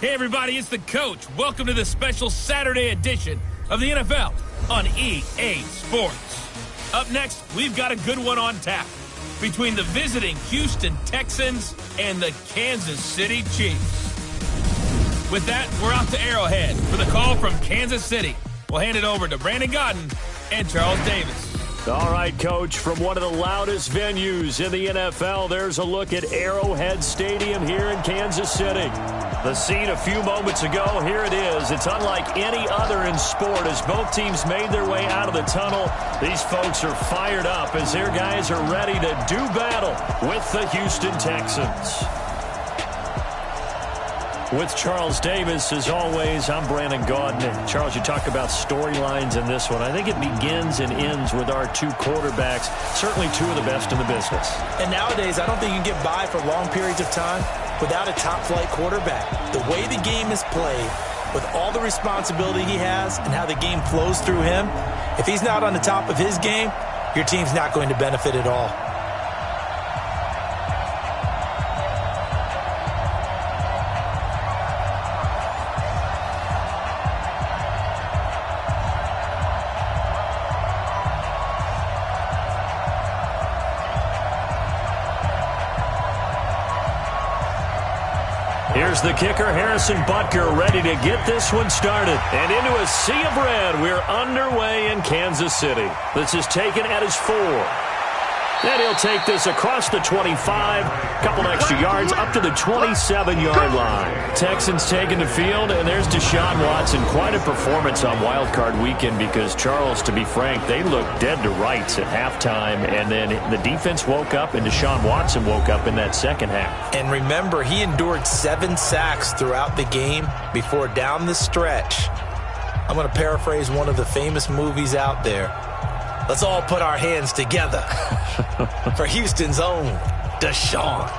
Hey everybody, it's the coach. Welcome to the special Saturday edition of the NFL on EA Sports. Up next, we've got a good one on tap between the visiting Houston Texans and the Kansas City Chiefs. With that, we're out to Arrowhead for the call from Kansas City. We'll hand it over to Brandon Godden and Charles Davis. All right, Coach, from one of the loudest venues in the NFL, there's a look at Arrowhead Stadium here in Kansas City. The scene a few moments ago, here it is. It's unlike any other in sport as both teams made their way out of the tunnel. These folks are fired up as their guys are ready to do battle with the Houston Texans. With Charles Davis, as always, I'm Brandon Gaudin. Charles, you talk about storylines in this one. I think it begins and ends with our two quarterbacks, certainly two of the best in the business. And nowadays, I don't think you can get by for long periods of time without a top-flight quarterback. The way the game is played, with all the responsibility he has and how the game flows through him, if he's not on the top of his game, your team's not going to benefit at all. Here's the kicker, Harrison Butker, ready to get this one started. And into a sea of red, we're underway in Kansas City. This is taken at his 4. And he'll take this across the 25, couple extra yards, up to the 27-yard line. Texans taking the field, and there's Deshaun Watson. Quite a performance on Wild Card Weekend because, Charles, to be frank, they looked dead to rights at halftime, and then the defense woke up, and Deshaun Watson woke up in that second half. And remember, he endured 7 sacks throughout the game before down the stretch. I'm going to paraphrase one of the famous movies out there. Let's all put our hands together for Houston's own Deshaun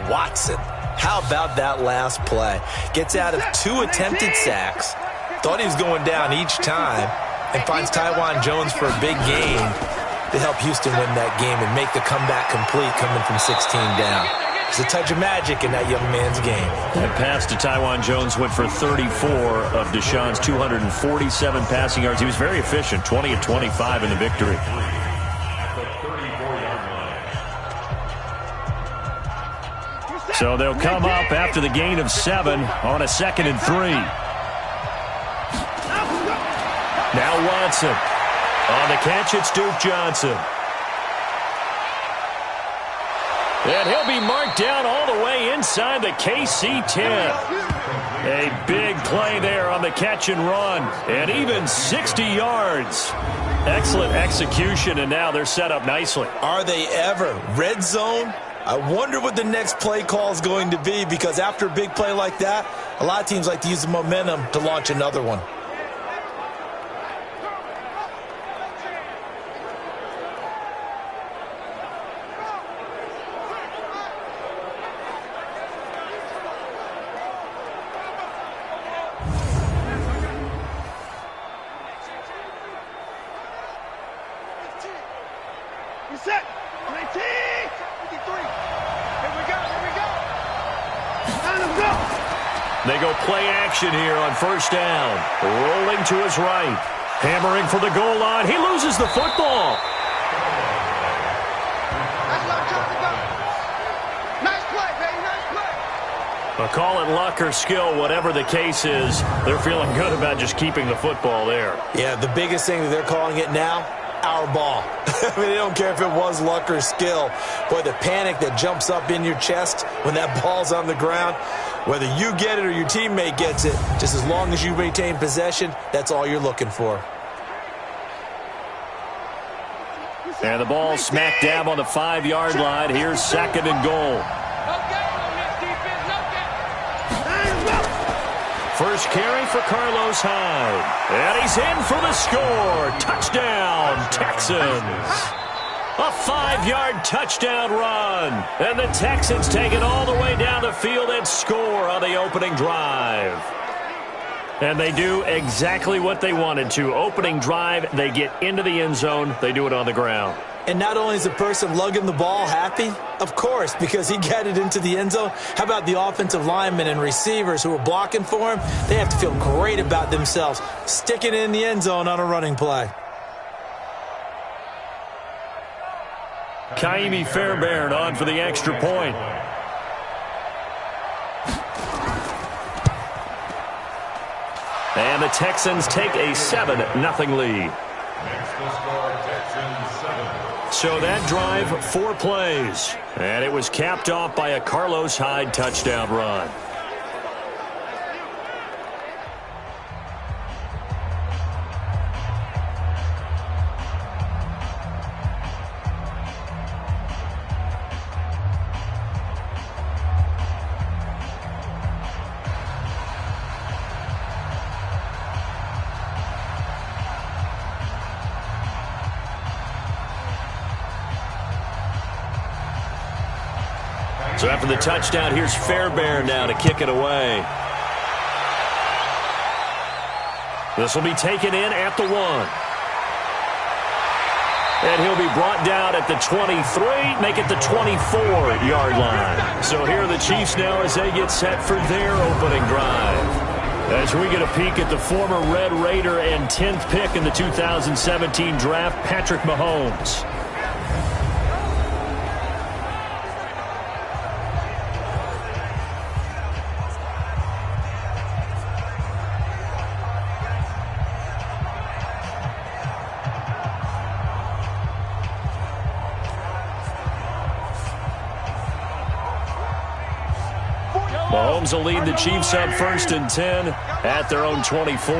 Watson. How about that last play? Gets out of 2 attempted sacks, thought he was going down each time, and finds Taiwan Jones for a big gain to help Houston win that game and make the comeback complete coming from 16 down. There's a touch of magic in that young man's game. That pass to Taiwan Jones went for 34 of Deshaun's 247 passing yards. He was very efficient, 20 of 25 in the victory. So they'll come up after the gain of 7 on a 2nd and 3. Now Watson. On the catch, it's Duke Johnson. And he'll be marked down all the way inside the KC 10. A big play there on the catch and run. And even 60 yards. Excellent execution, and now they're set up nicely. Are they ever? Red zone? I wonder what the next play call is going to be, because after a big play like that, a lot of teams like to use the momentum to launch another one. Set. 19. 53. Here we go. Let go. They go play action here on first down. Rolling to his right. Hammering for the goal line. He loses the football. That's what I'm talking about. Nice play, baby. Nice play. But call it luck or skill, whatever the case is, they're feeling good about just keeping the football there. Yeah, the biggest thing that they're calling it now, our ball. I mean, they don't care if it was luck or skill. Boy, the panic that jumps up in your chest when that ball's on the ground, whether you get it or your teammate gets it, just as long as you maintain possession, that's all you're looking for. And the ball smack dab on the 5-yard line. Here's 2nd and goal. First carry for Carlos Hyde. And he's in for the score. Touchdown, Texans. A 5-yard touchdown run. And the Texans take it all the way down the field and score on the opening drive. And they do exactly what they wanted to. Opening drive, they get into the end zone. They do it on the ground. And not only is the person lugging the ball happy, of course, because he got it into the end zone. How about the offensive linemen and receivers who are blocking for him? They have to feel great about themselves, sticking it in the end zone on a running play. Kaimi Fairbairn on for the extra point. And the Texans take a 7-0 lead. So that drive, 4 plays. And it was capped off by a Carlos Hyde touchdown run. So after the touchdown, here's Fairbairn now to kick it away. This will be taken in at the 1. And he'll be brought down at the 23, make it the 24-yard line. So here are the Chiefs now as they get set for their opening drive. As we get a peek at the former Red Raider and 10th pick in the 2017 draft, Patrick Mahomes. Mahomes will lead the Chiefs up 1st and 10 at their own 24.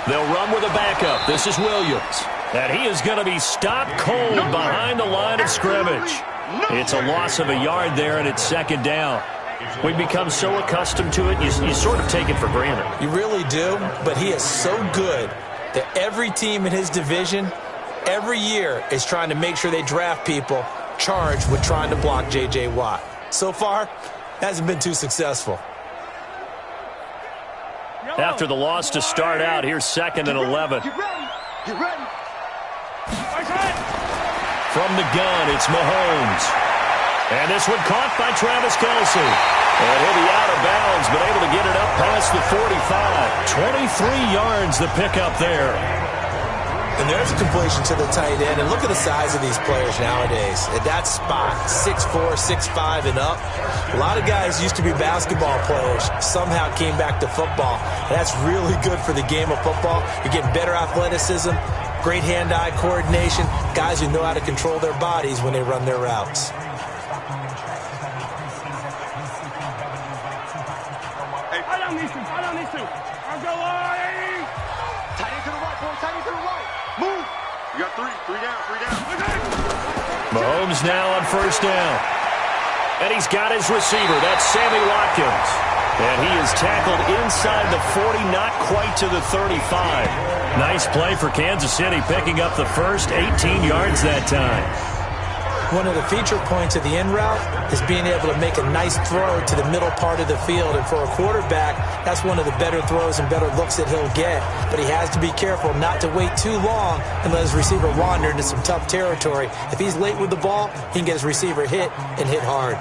They'll run with a backup. This is Williams. And he is going to be stopped cold behind the line of scrimmage. It's a loss of a yard there, and it's 2nd down. We've become so accustomed to it, you sort of take it for granted. You really do, but he is so good that every team in his division every year is trying to make sure they draft people charged with trying to block J.J. Watt. So far, hasn't been too successful. After the loss to start out, here's 2nd and 11. Get ready. From the gun, it's Mahomes. And this one caught by Travis Kelce. And he'll be out of bounds, but able to get it up past the 45. 23 yards the pickup there. And there's a completion to the tight end. And look at the size of these players nowadays. At that spot, 6'4", 6'5", and up. A lot of guys used to be basketball players, somehow came back to football. And that's really good for the game of football. You're getting better athleticism, great hand-eye coordination, guys who know how to control their bodies when they run their routes. I'll go on. Tight end to the right, boy. Tight end to the right. Move. You got three down. Mahomes now on 1st down. And he's got his receiver. That's Sammy Watkins. And he is tackled inside the 40, not quite to the 35. Nice play for Kansas City, picking up the first 18 yards that time. One of the feature points of the in route is being able to make a nice throw to the middle part of the field. And for a quarterback, that's one of the better throws and better looks that he'll get. But he has to be careful not to wait too long and let his receiver wander into some tough territory. If he's late with the ball, he can get his receiver hit and hit hard.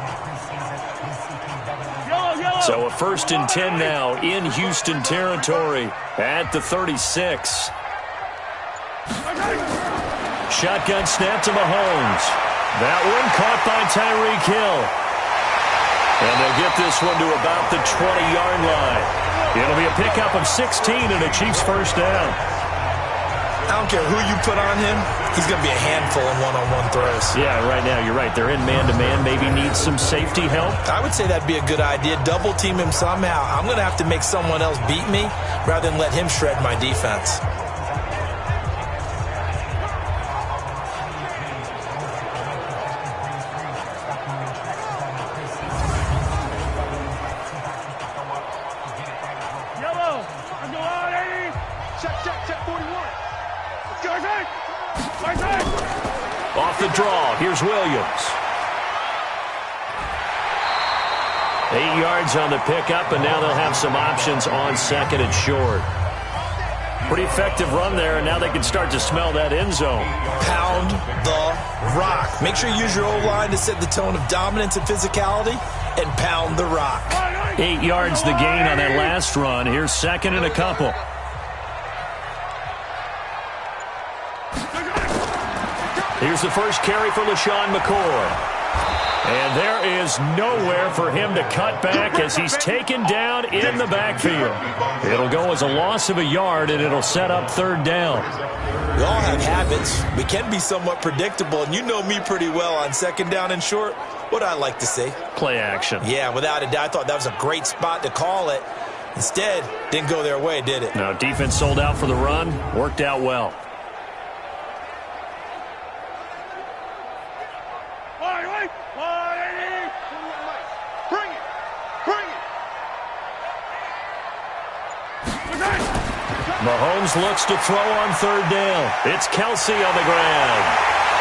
So a 1st and 10 now in Houston territory at the 36. Shotgun snap to Mahomes. That one caught by Tyreek Hill. And they'll get this one to about the 20-yard line. It'll be a pickup of 16 and a Chiefs 1st down. I don't care who you put on him, he's going to be a handful in one-on-one throws. Yeah, right now, you're right. They're in man-to-man. Maybe needs some safety help. I would say that'd be a good idea. Double team him somehow. I'm going to have to make someone else beat me rather than let him shred my defense. Off the draw, here's Williams. 8 yards on the pickup, and now they'll have some options on second and short. Pretty effective run there, and now they can start to smell that end zone. Pound the rock. Make sure you use your O-line to set the tone of dominance and physicality, and pound the rock. 8 yards the gain on that last run. Here's second and a couple. Here's the first carry for LaShawn McCoy. And there is nowhere for him to cut back as he's taken down in the backfield. It'll go as a loss of a yard, and it'll set up third down. We all have habits. We can be somewhat predictable, and you know me pretty well on second down and short. What I like to say? Play action. Yeah, without a doubt, I thought that was a great spot to call it. Instead, didn't go their way, did it? No, defense sold out for the run. Worked out well. Mahomes looks to throw on third down. It's Kelsey on the ground.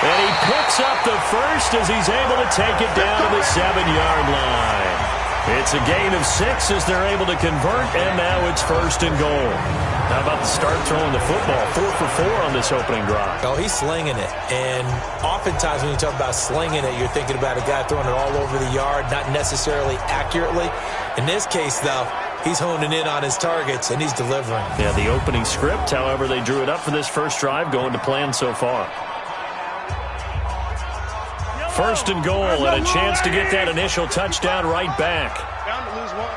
And he picks up the first as he's able to take it down to the 7-yard line. It's a gain of 6 as they're able to convert, and now it's first and goal. How about the start throwing the football? 4 for 4 on this opening drive. Oh, he's slinging it. And oftentimes when you talk about slinging it, you're thinking about a guy throwing it all over the yard, not necessarily accurately. In this case, though, he's honing in on his targets, and he's delivering. Yeah, the opening script, however they drew it up for this first drive, going to plan so far. First and goal, and a chance to get that initial touchdown right back. Down to lose one.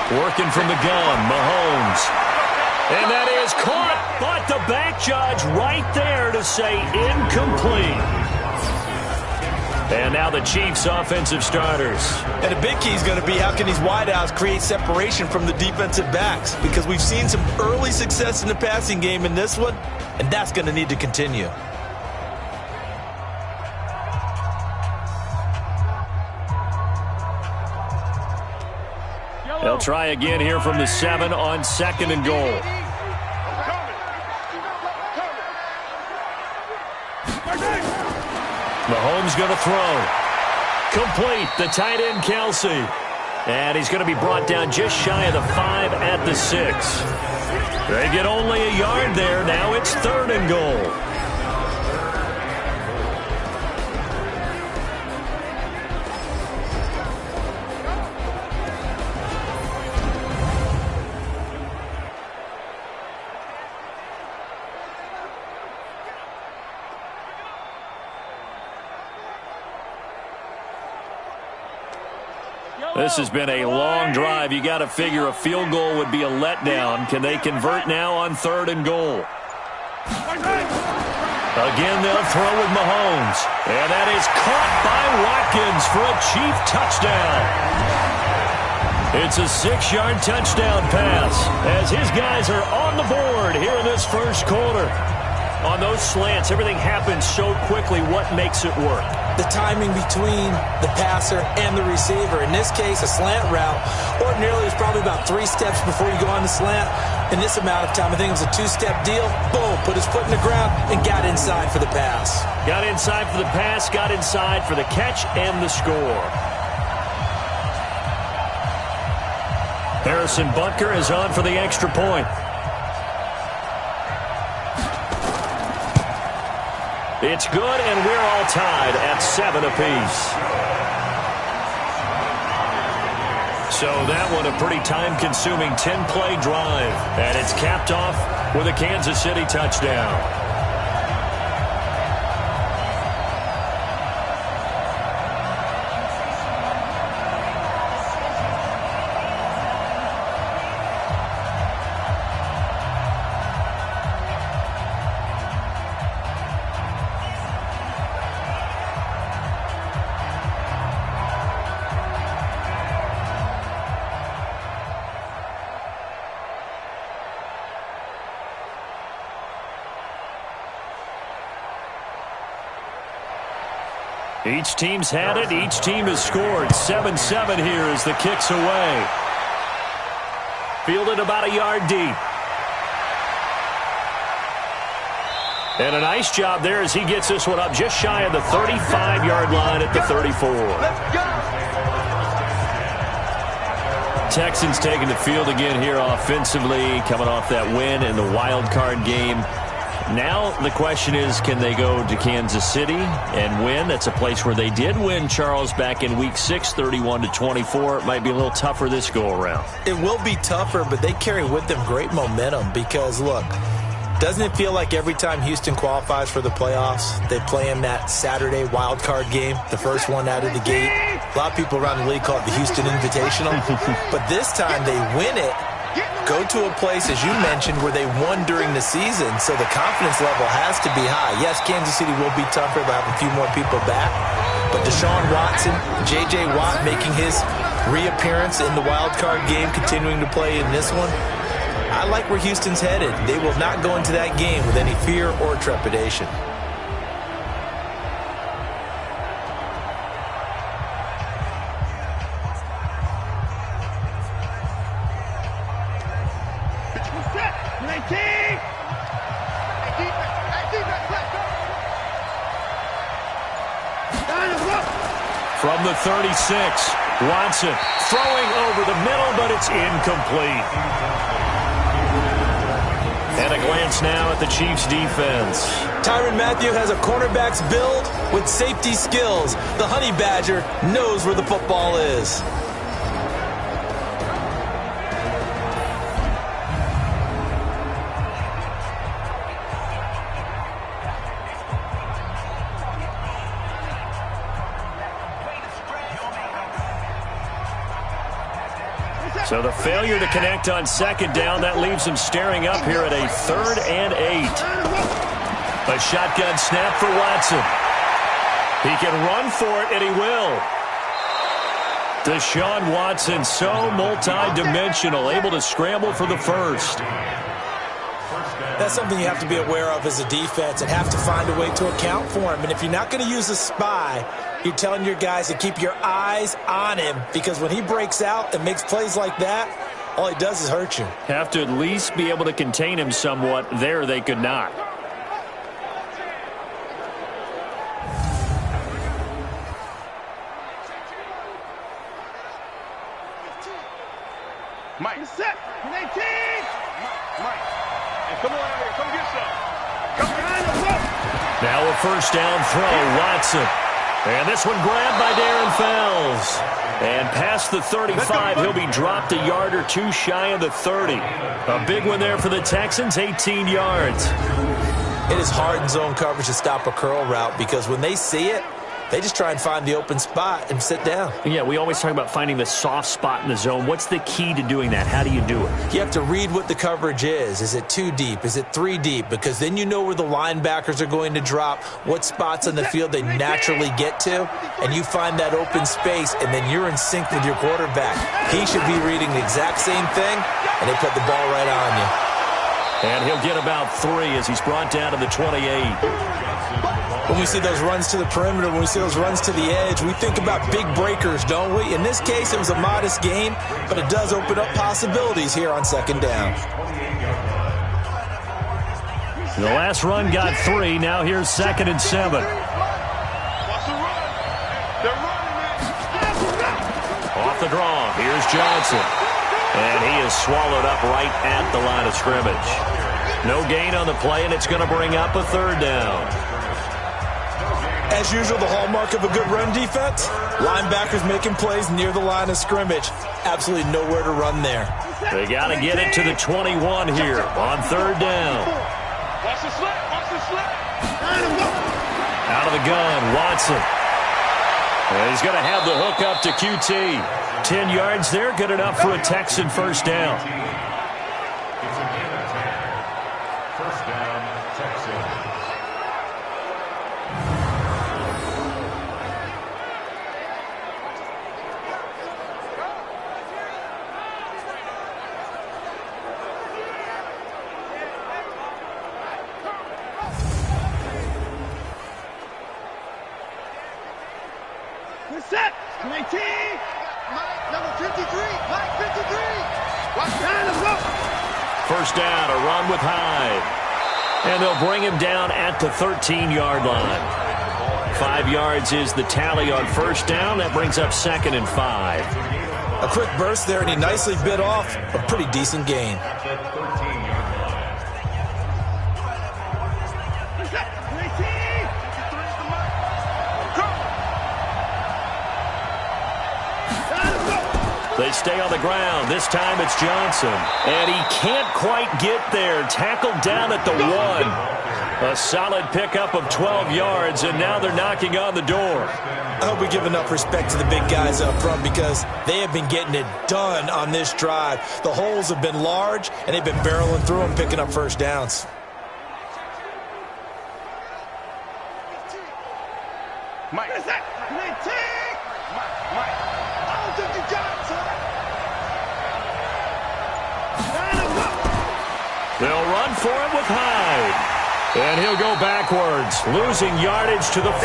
Working from the gun, Mahomes. And that is caught, but the back judge right there to say incomplete. And now the Chiefs' offensive starters. And a big key is going to be how can these wideouts create separation from the defensive backs, because we've seen some early success in the passing game in this one, and that's going to need to continue. They'll try again here from the 7 on second and goal. Mahomes going to throw. Complete, the tight end Kelsey. And he's going to be brought down just shy of the 5 at the 6. They get only a yard there. Now it's third and goal. This has been a long drive. You got to figure a field goal would be a letdown. Can they convert now on third and goal? Again, they'll throw with Mahomes. And that is caught by Watkins for a Chief touchdown. It's a 6-yard touchdown pass as his guys are on the board here in this first quarter. On those slants, everything happens so quickly. What makes it work? The timing between the passer and the receiver. In this case, a slant route. Ordinarily, it's probably about 3 steps before you go on the slant. In this amount of time, I think it was a 2-step deal. Boom, put his foot in the ground and got inside for the pass. Got inside for the pass, got inside for the catch and the score. Harrison Butker is on for the extra point. It's good, and we're all tied at 7 apiece. So that one a pretty time-consuming 10-play drive, and it's capped off with a Kansas City touchdown. Each team's had it. Each team has scored. 7-7 here as the kick's away. Fielded about a yard deep. And a nice job there as he gets this one up just shy of the 35-yard line at the 34. Let's go. Texans taking the field again here offensively, coming off that win in the wild card game. Now the question is, can they go to Kansas City and win? That's a place where they did win, Charles, back in Week 6, 31-24. It might be a little tougher this go-around. It will be tougher, but they carry with them great momentum because, look, doesn't it feel like every time Houston qualifies for the playoffs, they play in that Saturday wild card game, the first one out of the gate? A lot of people around the league call it the Houston Invitational. But this time they win it, go to a place, as you mentioned, where they won during the season, so the confidence level has to be high. Yes, Kansas City will be tougher. They'll have a few more people back. But Deshaun Watson, J.J. Watt making his reappearance in the wild card game, continuing to play in this one. I like where Houston's headed. They will not go into that game with any fear or trepidation. From the 36, Watson throwing over the middle, but it's incomplete. And a glance now at the Chiefs' defense. Tyrann Mathieu has a cornerback's build with safety skills. The Honey Badger knows where the football is. So the failure to connect on second down, that leaves him staring up here at a 3rd and 8. A shotgun snap for Watson. He can run for it, and he will. Deshaun Watson, so multi-dimensional, able to scramble for the first. That's something you have to be aware of as a defense and have to find a way to account for him. And if you're not going to use a spy, you're telling your guys to keep your eyes on him, because when he breaks out and makes plays like that, all he does is hurt you. Have to at least be able to contain him somewhat. There they could not. Mike. Set. 18. Mike. Come on out here. Come get some. Come behind us. Now a first down throw, Watson. And this one grabbed by Darren Fells. And past the 35, he'll be dropped a yard or two shy of the 30. A big one there for the Texans, 18 yards. It is hard in zone coverage to stop a curl route, because when they see it, they just try and find the open spot and sit down. Yeah, we always talk about finding the soft spot in the zone. What's the key to doing that? How do you do it? You have to read what the coverage is. Is it 2 deep? Is it 3 deep? Because then you know where the linebackers are going to drop, what spots on the field they naturally get to, and you find that open space, and then you're in sync with your quarterback. He should be reading the exact same thing, and they put the ball right on you. And he'll get about 3 as he's brought down to the 28. When we see those runs to the perimeter, when we see those runs to the edge, we think about big breakers, don't we? In this case, it was a modest gain, but it does open up possibilities here on second down. The last run got 3. Now here's 2nd and 7. Off the draw, here's Johnson. And he is swallowed up right at the line of scrimmage. No gain on the play, and it's going to bring up a 3rd down. As usual, the hallmark of a good run defense, linebackers making plays near the line of scrimmage. Absolutely nowhere to run there. They got to get it to the 21 here on 3rd down. Watch the slip. Watch the slip. Out of the gun, Watson. And he's going to have the hook up to QT. 10 yards there, good enough for a Texan first down. First down, Texans. Set. 19. Mike, number 53. Mike, 53. Watch down. First down, a run with Hyde. And they'll bring him down at the 13-yard line. 5 yards is the tally on first down. That brings up 2nd and 5. A quick burst there, and he nicely bit off a pretty decent gain. They stay on the ground. This time it's Johnson. And he can't quite get there. Tackled down at the 1. A solid pickup of 12 yards, and now they're knocking on the door. I hope we give enough respect to the big guys up front because they have been getting it done on this drive. The holes have been large, and they've been barreling through them, picking up first downs. Mike. They'll run for it with Hyde. And he'll go backwards, losing yardage to the 5.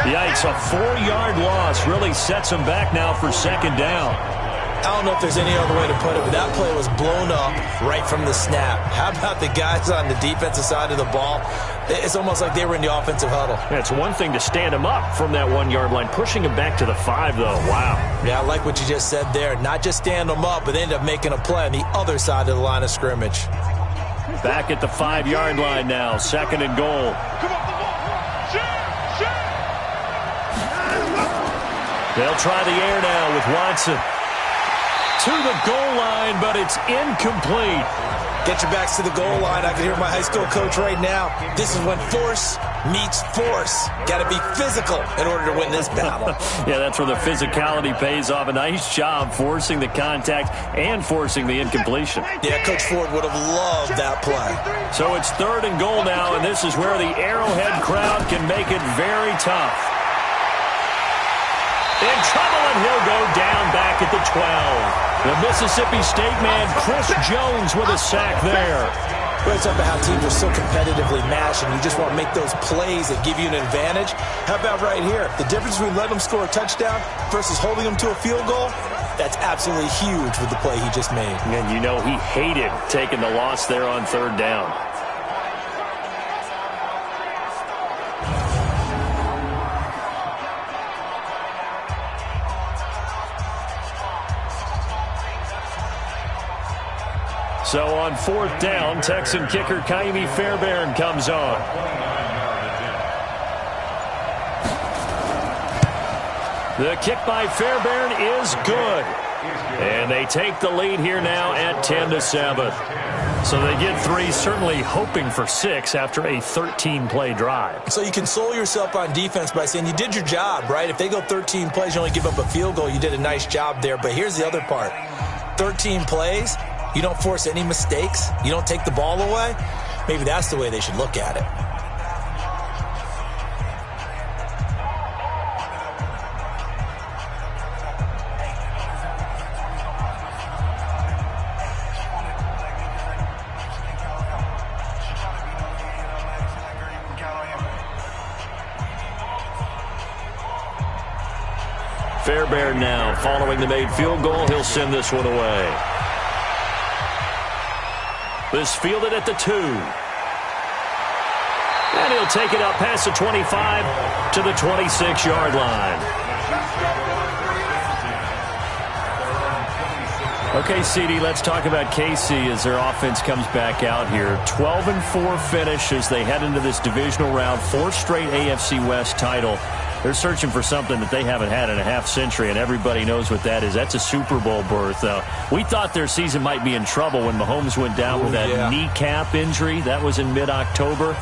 Yikes, a 4-yard loss really sets him back now for 2nd down. I don't know if there's any other way to put it, but that play was blown up right from the snap. How about the guys on the defensive side of the ball? It's almost like they were in the offensive huddle. It's one thing to stand him up from that 1-yard line. Pushing him back to the 5, though. Wow. Yeah, I like what you just said there. Not just stand them up, but they end up making a play on the other side of the line of scrimmage. Back at the 5-yard line now. 2nd and goal. They'll try the air now with Watson. To the goal line, but it's incomplete. Get your backs to the goal line. I can hear my high school coach right now. This is when force meets force. Got to be physical in order to win this battle. Yeah, that's where the physicality pays off. A nice job forcing the contact and forcing the incompletion. Yeah, Coach Ford would have loved that play. So it's 3rd and goal now, and this is where the Arrowhead crowd can make it very tough. In trouble, and he'll go down back at the 12. The Mississippi State man, Chris Jones, with a sack there. We're talking about how teams are so competitively matched, and you just want to make those plays that give you an advantage. How about right here? The difference between letting them score a touchdown versus holding them to a field goal, that's absolutely huge with the play he just made. And you know he hated taking the loss there on 3rd down. So on 4th down, Texan kicker Kaimi Fairbairn comes on. The kick by Fairbairn is good. And they take the lead here now at 10-7. So they get 3, certainly hoping for 6 after a 13-play drive. So you console yourself on defense by saying you did your job, right? If they go 13 plays, you only give up a field goal, you did a nice job there. But here's the other part. 13 plays, you don't force any mistakes, you don't take the ball away. Maybe that's the way they should look at it. Fairbairn now, following the made field goal, he'll send this one away. This fielded at the 2. And he'll take it up past the 25 to the 26-yard line. Okay, CD, let's talk about KC as their offense comes back out here. 12-4 finish as they head into this divisional round. 4th straight AFC West title. They're searching for something that they haven't had in a half-century, and everybody knows what that is. That's a Super Bowl berth. We thought their season might be in trouble when Mahomes went down with that kneecap injury. That was in mid-October.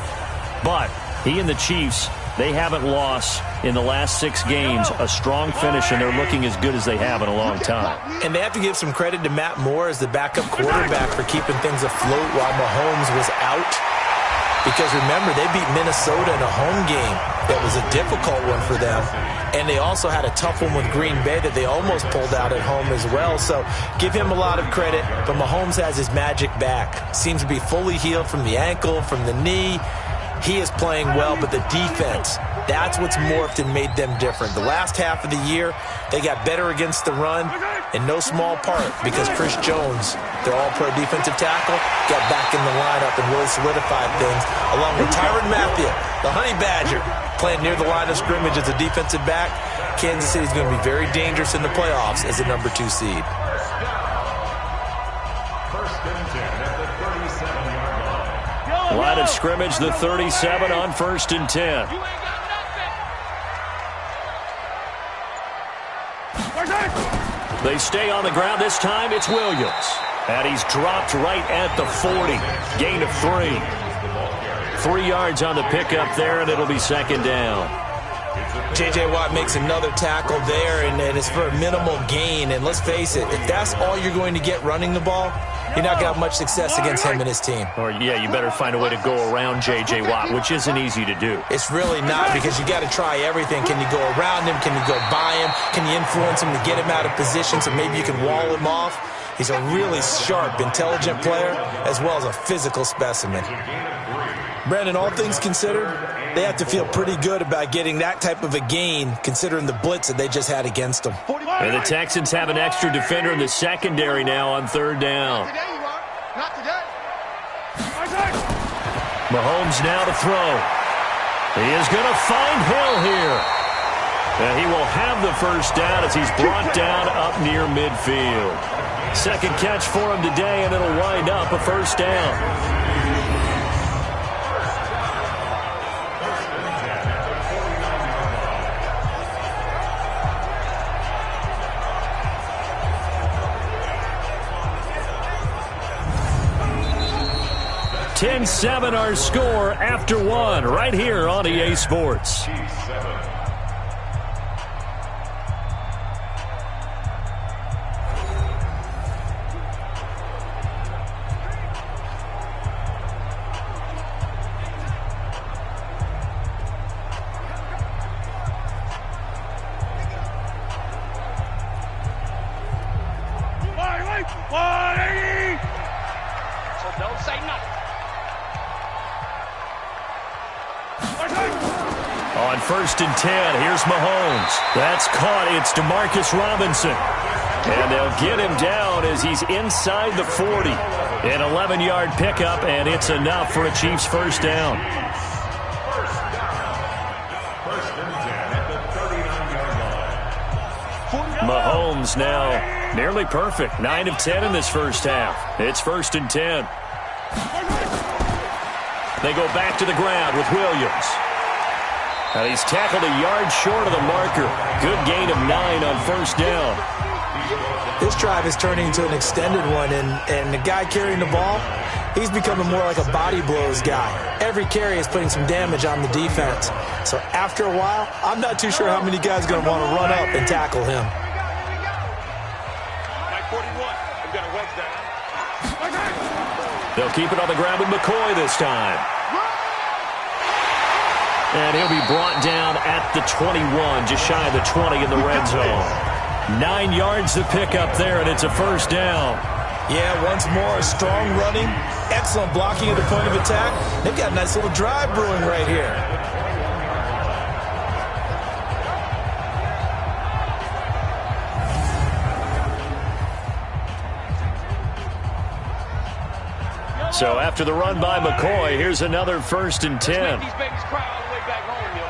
But he and the Chiefs, they haven't lost in the last 6 games. A strong finish, and they're looking as good as they have in a long time. And they have to give some credit to Matt Moore as the backup quarterback for keeping things afloat while Mahomes was out. Because remember, they beat Minnesota in a home game that was a difficult one for them. And they also had a tough one with Green Bay that they almost pulled out at home as well. So give him a lot of credit. But Mahomes has his magic back. Seems to be fully healed from the ankle, from the knee. He is playing well, but the defense, that's what's morphed and made them different. The last half of the year, they got better against the run, in no small part because Chris Jones, their all-pro defensive tackle, got back in the lineup and really solidified things, along with Tyrann Mathieu, the Honey Badger, playing near the line of scrimmage as a defensive back. Kansas City is going to be very dangerous in the playoffs as a number 2 seed. First and 10 at the 37-yard line. Line of scrimmage, the 37 on 1st and 10. They stay on the ground. This time it's Williams. And he's dropped right at the 40. Gain of 3. 3 yards on the pickup there, and it'll be 2nd down. J.J. Watt makes another tackle there, and it's for a minimal gain. And let's face it, if that's all you're going to get running the ball, you're not going to have much success against him and his team. Or, yeah, you better find a way to go around J.J. Watt, which isn't easy to do. It's really not, because you got to try everything. Can you go around him? Can you go by him? Can you influence him to get him out of position so maybe you can wall him off? He's a really sharp, intelligent player, as well as a physical specimen. Brandon, all things considered, they have to feel pretty good about getting that type of a gain, considering the blitz that they just had against them. And the Texans have an extra defender in the secondary now on 3rd down. Mahomes now to throw. He is going to find Hill here. And he will have the 1st down as he's brought down up near midfield. 2nd catch for him today, and it'll wind up a 1st down. $10-7 our score after 1 right here on EA Sports. So don't say nothing. On 1st and 10, here's Mahomes. That's caught. It's Demarcus Robinson. And they'll get him down as he's inside the 40. An 11-yard pickup, and it's enough for a Chiefs 1st down. First and 10 at the 39-yard line. Mahomes now nearly perfect. 9 of 10 in this 1st half. It's 1st and 10. They go back to the ground with Williams. And he's tackled a yard short of the marker. Good gain of 9 on 1st down. This drive is turning into an extended one, and the guy carrying the ball, he's becoming more like a body blows guy. Every carry is putting some damage on the defense. So after a while, I'm not too sure how many guys are going to want to run up and tackle him. Like 41, I'm going to wedge that. They'll keep it on the ground with McCoy this time. And he'll be brought down at the 21, just shy of the 20 in the red zone. 9 yards to pick up there, and it's a 1st down. Yeah, once more, strong running, excellent blocking at the point of attack. They've got a nice little drive brewing right here. So after the run by McCoy, here's another 1st and 10. These babies cry all the way back home, yo.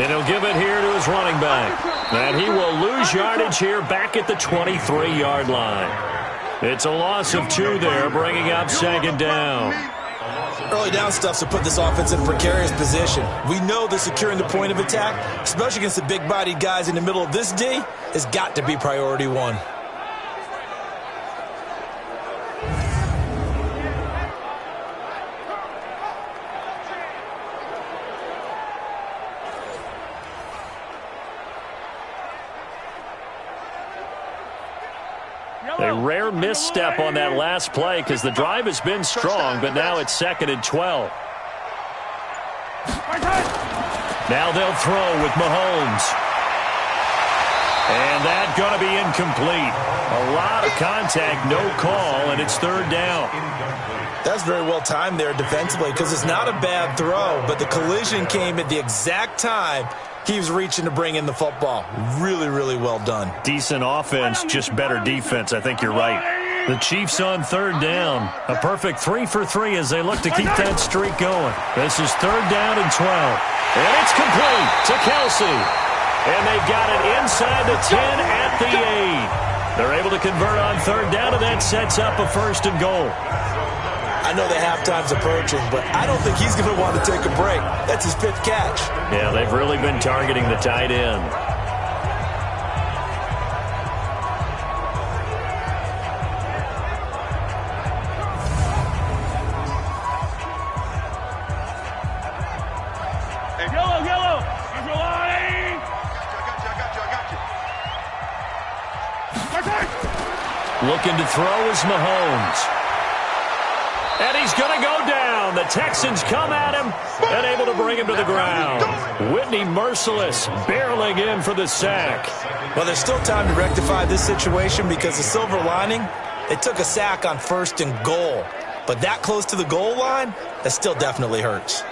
And he'll give it here to his running back. And he will lose yardage here back at the 23-yard line. It's a loss of 2 there, bringing up 2nd down. Early down stuff to put this offense in a precarious position. We know that securing the point of attack, especially against the big-bodied guys in the middle of this D, has got to be priority 1. A rare misstep on that last play because the drive has been strong, but now it's 2nd and 12. Now they'll throw with Mahomes. And that's going to be incomplete. A lot of contact, no call, and it's 3rd down. That's very well timed there defensively because it's not a bad throw, but the collision came at the exact time He was reaching to bring in the football. Really, really well done. Decent offense, just better defense. I think you're right. The Chiefs on third down. A perfect 3 for 3 as they look to keep that streak going. This is third down and 12. And it's complete to Kelsey. And they've got it inside the 10 at the 8. They're able to convert on third down, and that sets up a first and goal. I know the halftime's approaching, but I don't think he's going to want to take a break. That's his fifth catch. Yeah, they've really been targeting the tight end. Looking to throw is Mahomes. And he's going to go down. The Texans come at him and able to bring him to the ground. Whitney Merciless barreling in for the sack. Well, there's still time to rectify this situation because the silver lining, they took a sack on first and goal. But that close to the goal line, that still definitely hurts.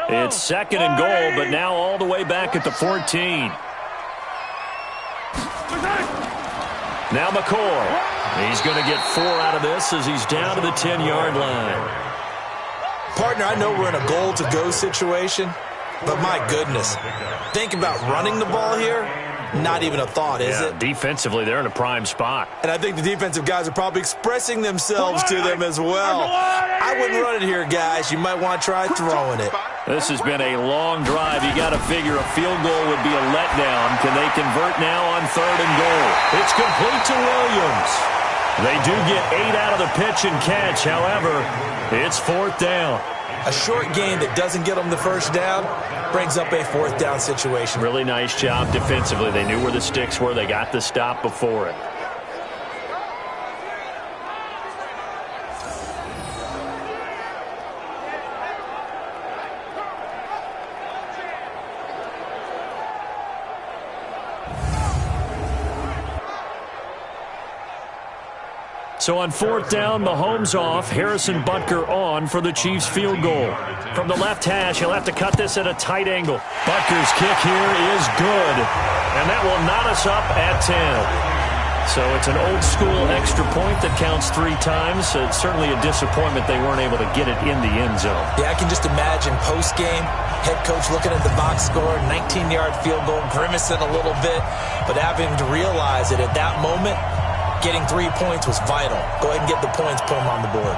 It's second and goal, but now all the way back at the 14. Now McCoy. He's going to get 4 out of this as he's down to the 10-yard line. Partner, I know we're in a goal-to-go situation, but my goodness, think about running the ball here. Not even a thought, is it? Defensively, they're in a prime spot. And I think the defensive guys are probably expressing themselves to them as well. I wouldn't run it here, guys. You might want to try throwing it. This has been a long drive. You got to figure a field goal would be a letdown. Can they convert now on third and goal? It's complete to Williams. They do get 8 out of the pitch and catch. However, it's fourth down. A short gain that doesn't get them the first down brings up a fourth down situation. Really nice job defensively. They knew where the sticks were. They got the stop before it. So on fourth down, Mahomes off, Harrison Butker on for the Chiefs field goal. From the left hash, he'll have to cut this at a tight angle. Butker's kick here is good, and that will knot us up at 10. So it's an old-school extra point that counts 3 times. So it's certainly a disappointment they weren't able to get it in the end zone. Yeah, I can just imagine post-game, head coach looking at the box score, 19-yard field goal, grimacing a little bit, but having to realize that at that moment, getting 3 points was vital. Go ahead and get the points, put them on the board.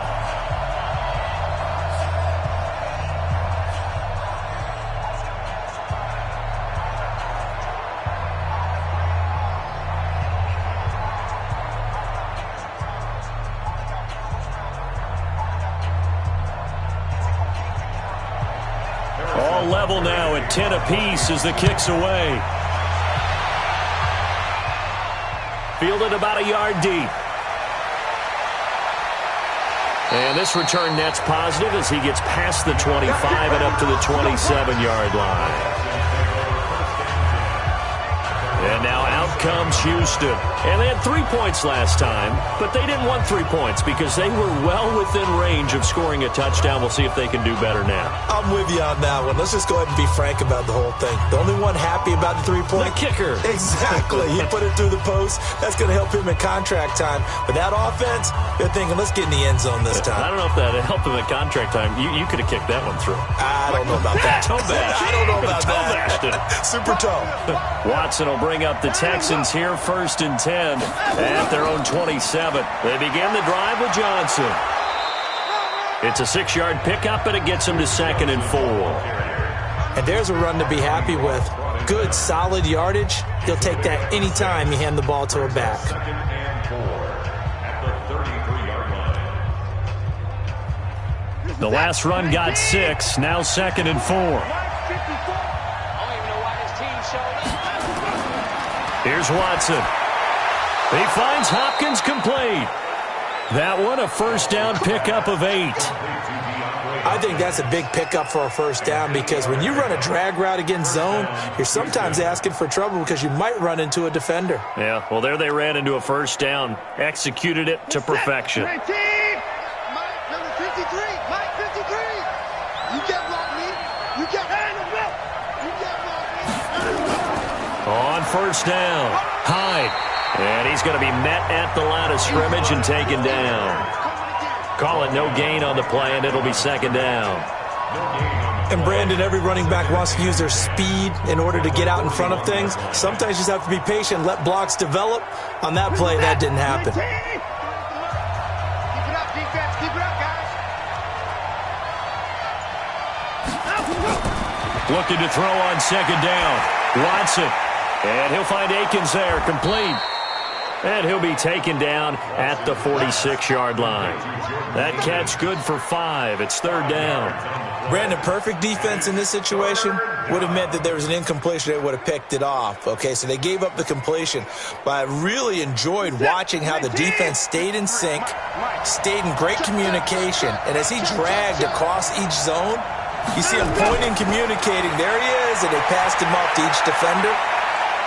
All level now at 10 apiece as the kick's away. Fielded about a yard deep. And this return net's positive as he gets past the 25 and up to the 27-yard line. And now out comes Houston. And they had 3 points last time, but they didn't want 3 points because they were well within range of scoring a touchdown. We'll see if they can do better now. I'm with you on that one. Let's just go ahead and be frank about the whole thing. The only one happy about the 3-point? The kicker. Exactly. He put it through the post. That's going to help him in contract time. But that offense, they're thinking, let's get in the end zone this time. I don't know if that helped him in contract time. You could have kicked that one through. I don't know about that. Toe bash. I don't know about toe that. Bashed it. Super toe. Watson will bring up the Texans here first and 10 at their own 27. They begin the drive with Johnson. It's a 6-yard pickup, and it gets him to second and 4. And there's a run to be happy with. Good, solid yardage. He'll take that anytime you hand the ball to a back. The last run got 6, now second and 4. Here's Watson. He finds Hopkins complete. That one a first down pickup of 8. I think that's a big pickup for a first down because when you run a drag route against zone, you're sometimes asking for trouble because you might run into a defender. Yeah, well, there they ran into a first down. Executed it to perfection. Mike, number 53. Mike, 53. You can't block me. You can't handle me. You can't block me. On first down, Hyde. And he's going to be met at the line of scrimmage and taken down. Call it no gain on the play, and it'll be second down. And, Brandon, every running back wants to use their speed in order to get out in front of things. Sometimes you just have to be patient, let blocks develop. On that play, that didn't happen. Keep it up, defense. Keep it up, guys. Looking to throw on second down. Watson. And he'll find Akins there, complete. And he'll be taken down at the 46-yard line. That catch good for 5. It's third down. Brandon, perfect defense in this situation would have meant that there was an incompletion. They would have picked it off. Okay, so they gave up the completion. But I really enjoyed watching how the defense stayed in sync, stayed in great communication. And as he dragged across each zone, you see him pointing, communicating. There he is, and they passed him off to each defender.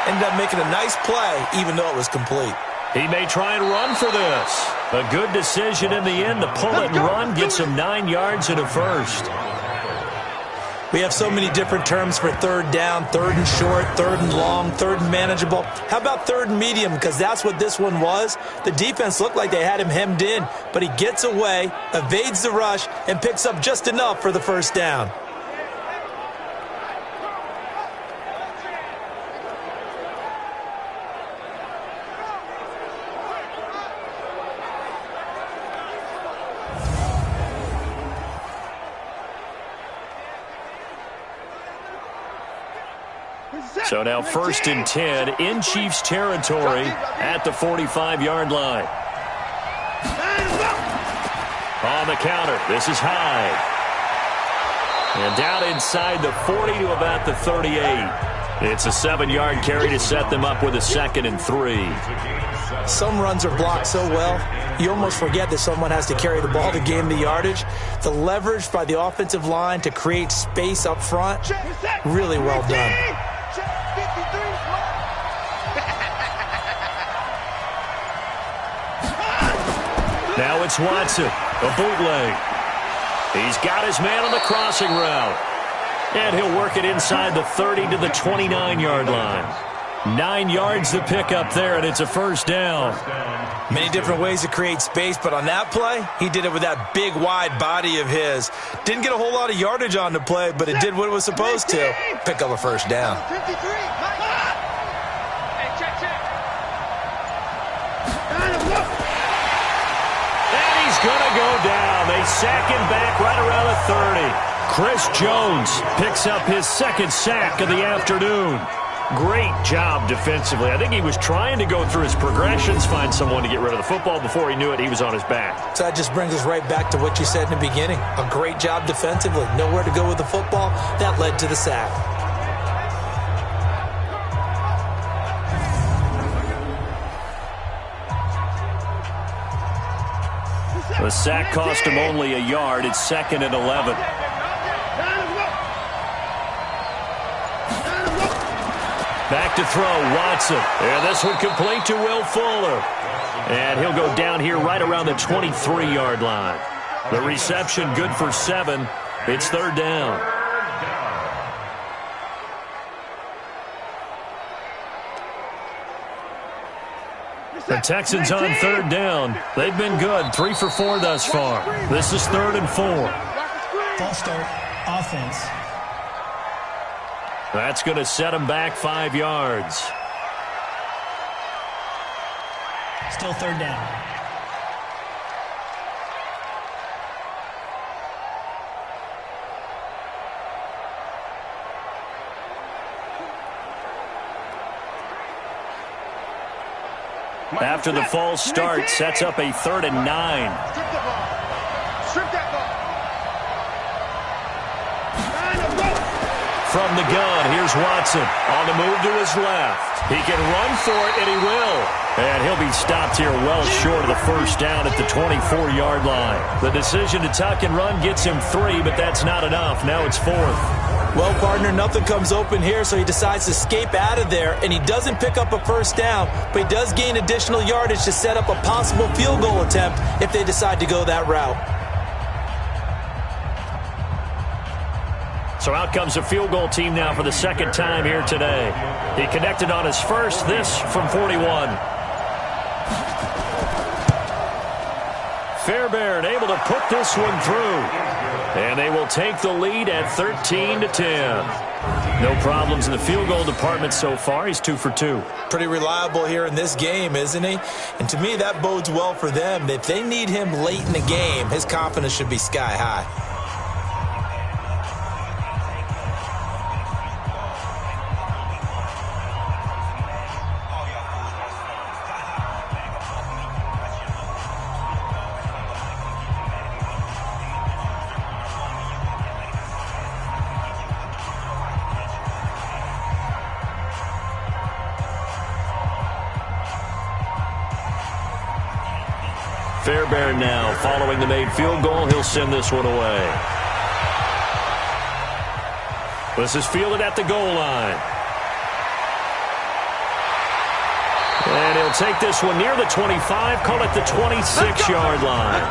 Ended up making a nice play, even though it was complete. He may try and run for this. A good decision in the end to pull it and run, gets him 9 yards and a first. We have so many different terms for third down, third and short, third and long, third and manageable. How about third and medium? Because that's what this one was. The defense looked like they had him hemmed in, but he gets away, evades the rush, and picks up just enough for the first down. So now first and 10 in Chiefs territory at the 45-yard line. On the counter, this is Hyde. And down inside the 40 to about the 38. It's a 7-yard carry to set them up with a 2nd and 3. Some runs are blocked so well, you almost forget that someone has to carry the ball to gain the yardage. The leverage by the offensive line to create space up front, really well done. Now it's Watson, a bootleg. He's got his man on the crossing route. And he'll work it inside the 30 to the 29-yard line. 9 yards to pick up there, and it's a first down. Many different ways to create space, but on that play, he did it with that big, wide body of his. Didn't get a whole lot of yardage on the play, but it did what it was supposed to. Pick up a first down. Gonna go down. They sack him back right around the 30. Chris Jones picks up his 2nd sack of the afternoon. Great job defensively. I think he was trying to go through his progressions, find someone to get rid of the football. Before he knew it, he was on his back. So that just brings us right back to what you said in the beginning. A great job defensively. Nowhere to go with the football. That led to the sack. The sack cost him only a yard. It's 2nd and 11. Back to throw, Watson. And this one complete to Will Fuller. And he'll go down here right around the 23-yard line. The reception good for 7. It's third down. The Texans on third down. They've been good. 3 for 4 thus far. This is 3rd and 4. False start, offense. That's going to set them back 5 yards. Still third down. After the false start, sets up a 3rd and 9. Strip that ball. From the gun, here's Watson on the move to his left. He can run for it, and he will. And he'll be stopped here well short of the first down at the 24-yard line. The decision to tuck and run gets him 3, but that's not enough. Now it's 4th. Well, partner, nothing comes open here, so he decides to escape out of there, and he doesn't pick up a first down, but he does gain additional yardage to set up a possible field goal attempt if they decide to go that route. So out comes a field goal team now for the second time here today. He connected on his first, this from 41. Fairbairn able to put this one through. And they will take the lead at 13-10. No problems in the field goal department so far. He's 2 for 2. Pretty reliable here in this game, isn't he? And to me, that bodes well for them. If they need him late in the game, his confidence should be sky high. Fairbairn now following the made field goal. He'll send this one away. This is fielded at the goal line. And he'll take this one near the 25, call it the 26-yard line.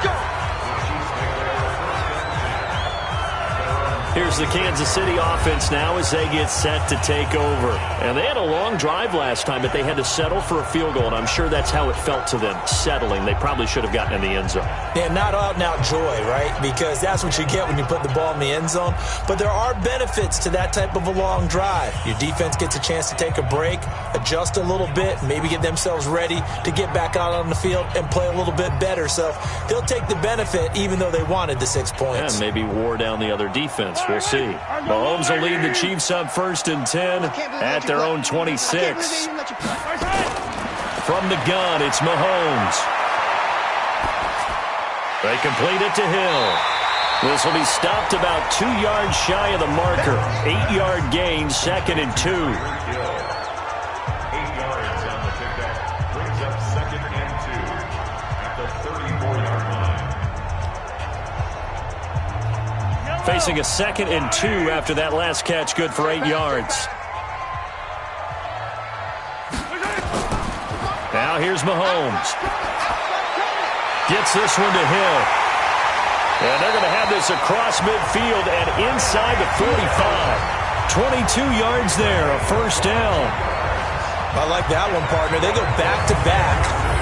Here's the Kansas City offense now as they get set to take over. And they had a long drive last time, but they had to settle for a field goal, and I'm sure that's how it felt to them, settling. They probably should have gotten in the end zone. Yeah, not out-and-out joy, right? Because that's what you get when you put the ball in the end zone. But there are benefits to that type of a long drive. Your defense gets a chance to take a break, adjust a little bit, maybe get themselves ready to get back out on the field and play a little bit better. So they'll take the benefit even though they wanted the 6 points. And maybe wore down the other defense. We'll see. Mahomes will lead the Chiefs up 1st and 10 at their own 26. From the gun, it's Mahomes. They complete it to Hill. This will be stopped about 2 yards shy of the marker. 8-yard gain, 2nd and 2. 8 yards on the pickup. Brings up 2nd and 2 at the 34-yard line. Facing a 2nd and 2 after that last catch, good for 8 yards. Now here's Mahomes. Gets this one to Hill. And they're going to have this across midfield and inside the 45. 22 yards there, a first down. I like that one, partner. They go back-to-back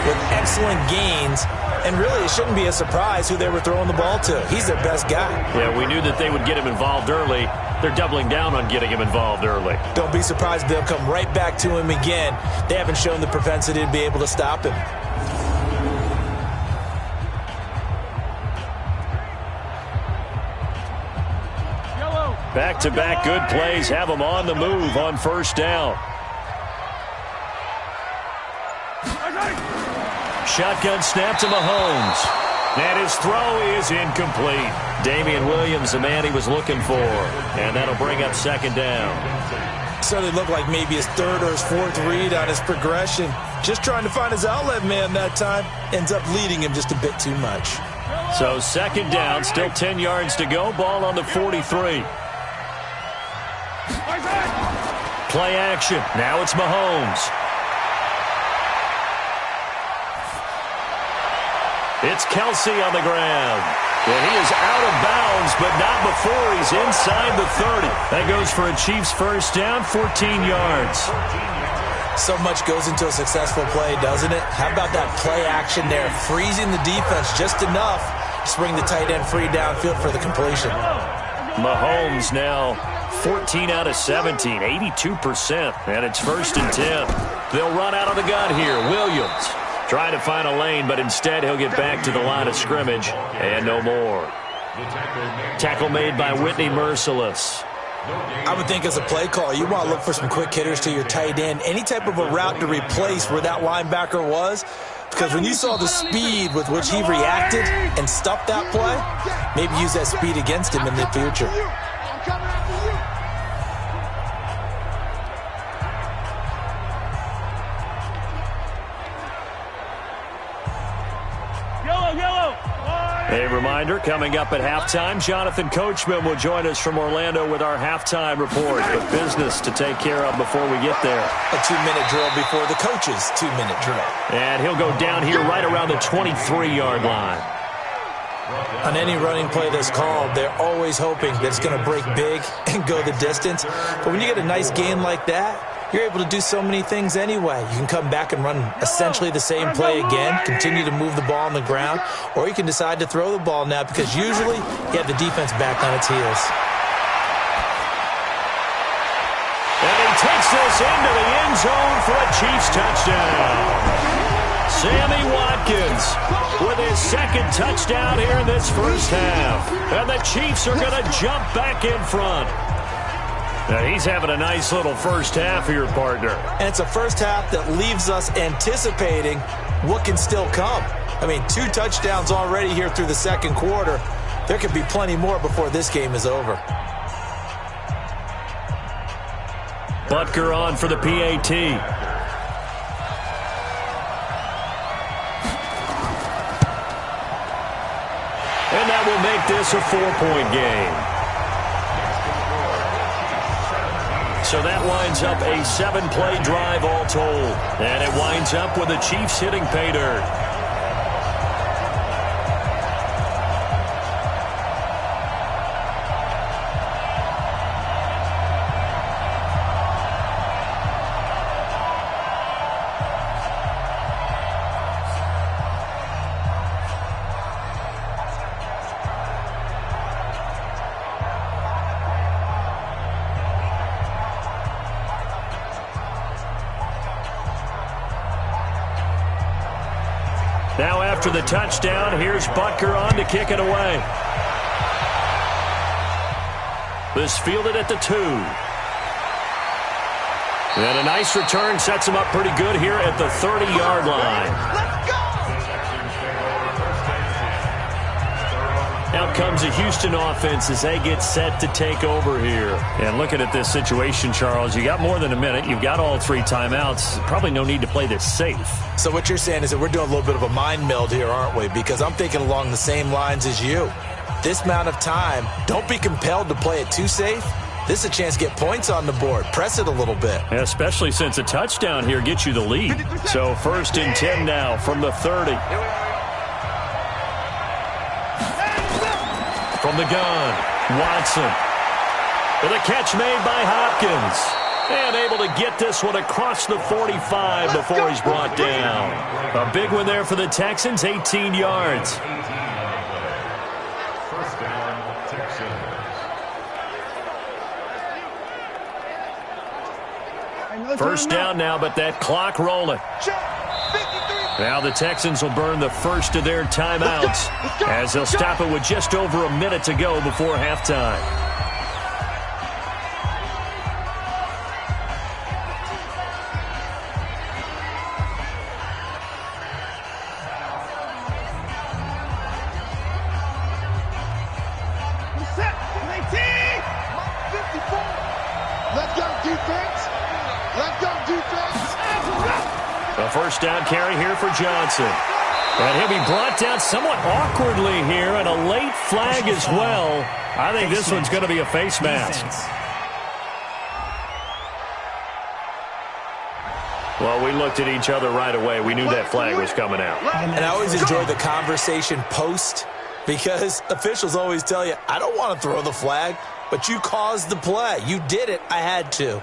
with excellent gains. And really, it shouldn't be a surprise who they were throwing the ball to. He's their best guy. Yeah, we knew that they would get him involved early. They're doubling down on getting him involved early. Don't be surprised if they'll come right back to him again. They haven't shown the propensity to be able to stop him. Back-to-back good plays have him on the move on first down. Shotgun snap to Mahomes. And his throw is incomplete. Damian Williams, the man he was looking for. And that'll bring up 2nd down. Certainly looked like maybe his 3rd or his 4th read on his progression. Just trying to find his outlet man that time. Ends up leading him just a bit too much. So 2nd down, still 10 yards to go. Ball on the 43. Play action. Now it's Mahomes. It's Kelsey on the ground. And he is out of bounds, but not before he's inside the 30. That goes for a Chiefs first down, 14 yards. So much goes into a successful play, doesn't it? How about that play action there? Freezing the defense just enough to bring the tight end free downfield for the completion. Mahomes now 14 out of 17, 82%. And it's 1st and 10. They'll run out of the gun here. Williams trying to find a lane, but instead he'll get back to the line of scrimmage and no more. Tackle made by Whitney Merciless. I would think as a play call, you want to look for some quick hitters to your tight end. Any type of a route to replace where that linebacker was. Because when you saw the speed with which he reacted and stopped that play, maybe use that speed against him in the future. A reminder, coming up at halftime, Jonathan Coachman will join us from Orlando with our halftime report. But business to take care of before we get there. A 2-minute drill before the coach's 2-minute drill. And he'll go down here right around the 23-yard line. On any running play that's called, they're always hoping that it's going to break big and go the distance. But when you get a nice gain like that, you're able to do so many things anyway. You can come back and run essentially the same play again, continue to move the ball on the ground, or you can decide to throw the ball now because usually you have the defense back on its heels. And he takes this into the end zone for a Chiefs touchdown. Sammy Watkins with his second touchdown here in this first half. And the Chiefs are going to jump back in front. Now he's having a nice little first half here, partner. And it's a first half that leaves us anticipating what can still come. I mean, 2 touchdowns already here through the second quarter. There could be plenty more before this game is over. Butker on for the PAT. And that will make this a 4-point game. So that winds up a 7-play drive all told. And it winds up with the Chiefs hitting pay dirt. Now after the touchdown, here's Butker on to kick it away. This fielded at the 2. And a nice return sets him up pretty good here at the 30-yard line. Let's go! Out comes the Houston offense as they get set to take over here. And looking at this situation, Charles, you got more than a minute. You've got all 3 timeouts. Probably no need to play this safe. So what you're saying is that we're doing a little bit of a mind meld here, aren't we? Because I'm thinking along the same lines as you. This amount of time, don't be compelled to play it too safe. This is a chance to get points on the board. Press it a little bit. Especially since a touchdown here gets you the lead. So 1st and 10 now from the 30. From the gun, Watson. With a catch made by Hopkins. And able to get this one across the 45 before he's brought down. A big one there for the Texans, 18 yards. First down, Texans. First down now, but that clock rolling. Now the Texans will burn the first of their timeouts as they'll stop it with just over a minute to go before halftime. Let's go, defense. Let's go, defense. A first down carry here for Johnson. And he'll be brought down somewhat awkwardly here, and a late flag as well. I think this one's going to be a face mask. Well, we looked at each other right away. We knew that flag was coming out. And I always enjoy the conversation post because officials always tell you, I don't want to throw the flag, but you caused the play. You did it. I had to.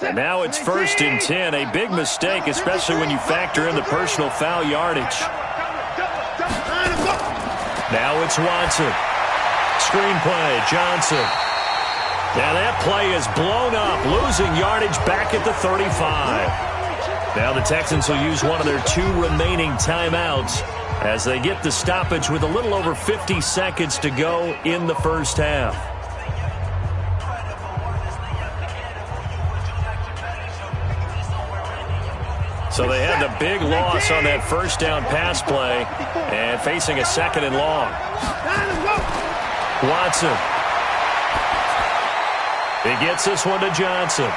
And now it's 1st and 10. A big mistake, especially when you factor in the personal foul yardage. Now it's Watson. Screenplay, Johnson. Now that play is blown up, losing yardage back at the 35. Now the Texans will use one of their 2 remaining timeouts as they get the stoppage with a little over 50 seconds to go in the first half. So they had the big loss on that first down pass play and facing a 2nd and long. Watson. He gets this one to Johnson.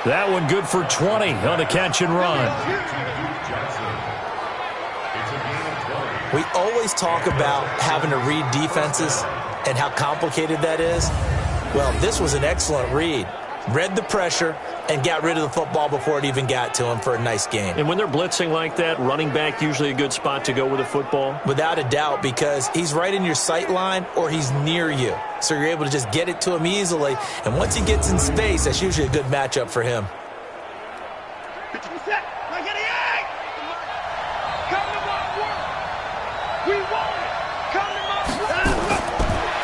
That one good for 20 on the catch and run. We always talk about having to read defenses and how complicated that is. Well, this was an excellent read. Read the pressure and got rid of the football before it even got to him for a nice gain. And when they're blitzing like that, running back usually a good spot to go with the football? Without a doubt, because he's right in your sight line or he's near you. So you're able to just get it to him easily. And once he gets in space, that's usually a good matchup for him.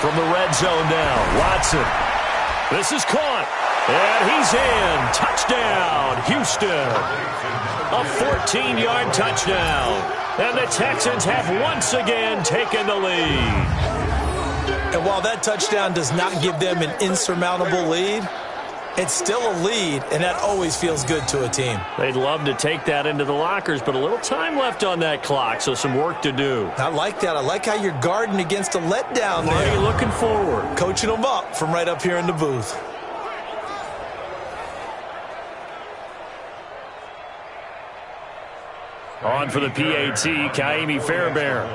From the red zone now, Watson. This is caught. And he's in. Touchdown, Houston. A 14-yard touchdown. And the Texans have once again taken the lead. And while that touchdown does not give them an insurmountable lead, it's still a lead, and that always feels good to a team. They'd love to take that into the lockers, but a little time left on that clock, so some work to do. I like that. I like how you're guarding against a letdown there. Marty looking forward. Coaching them up from right up here in the booth. On for the PAT, Kaimi Fairbairn.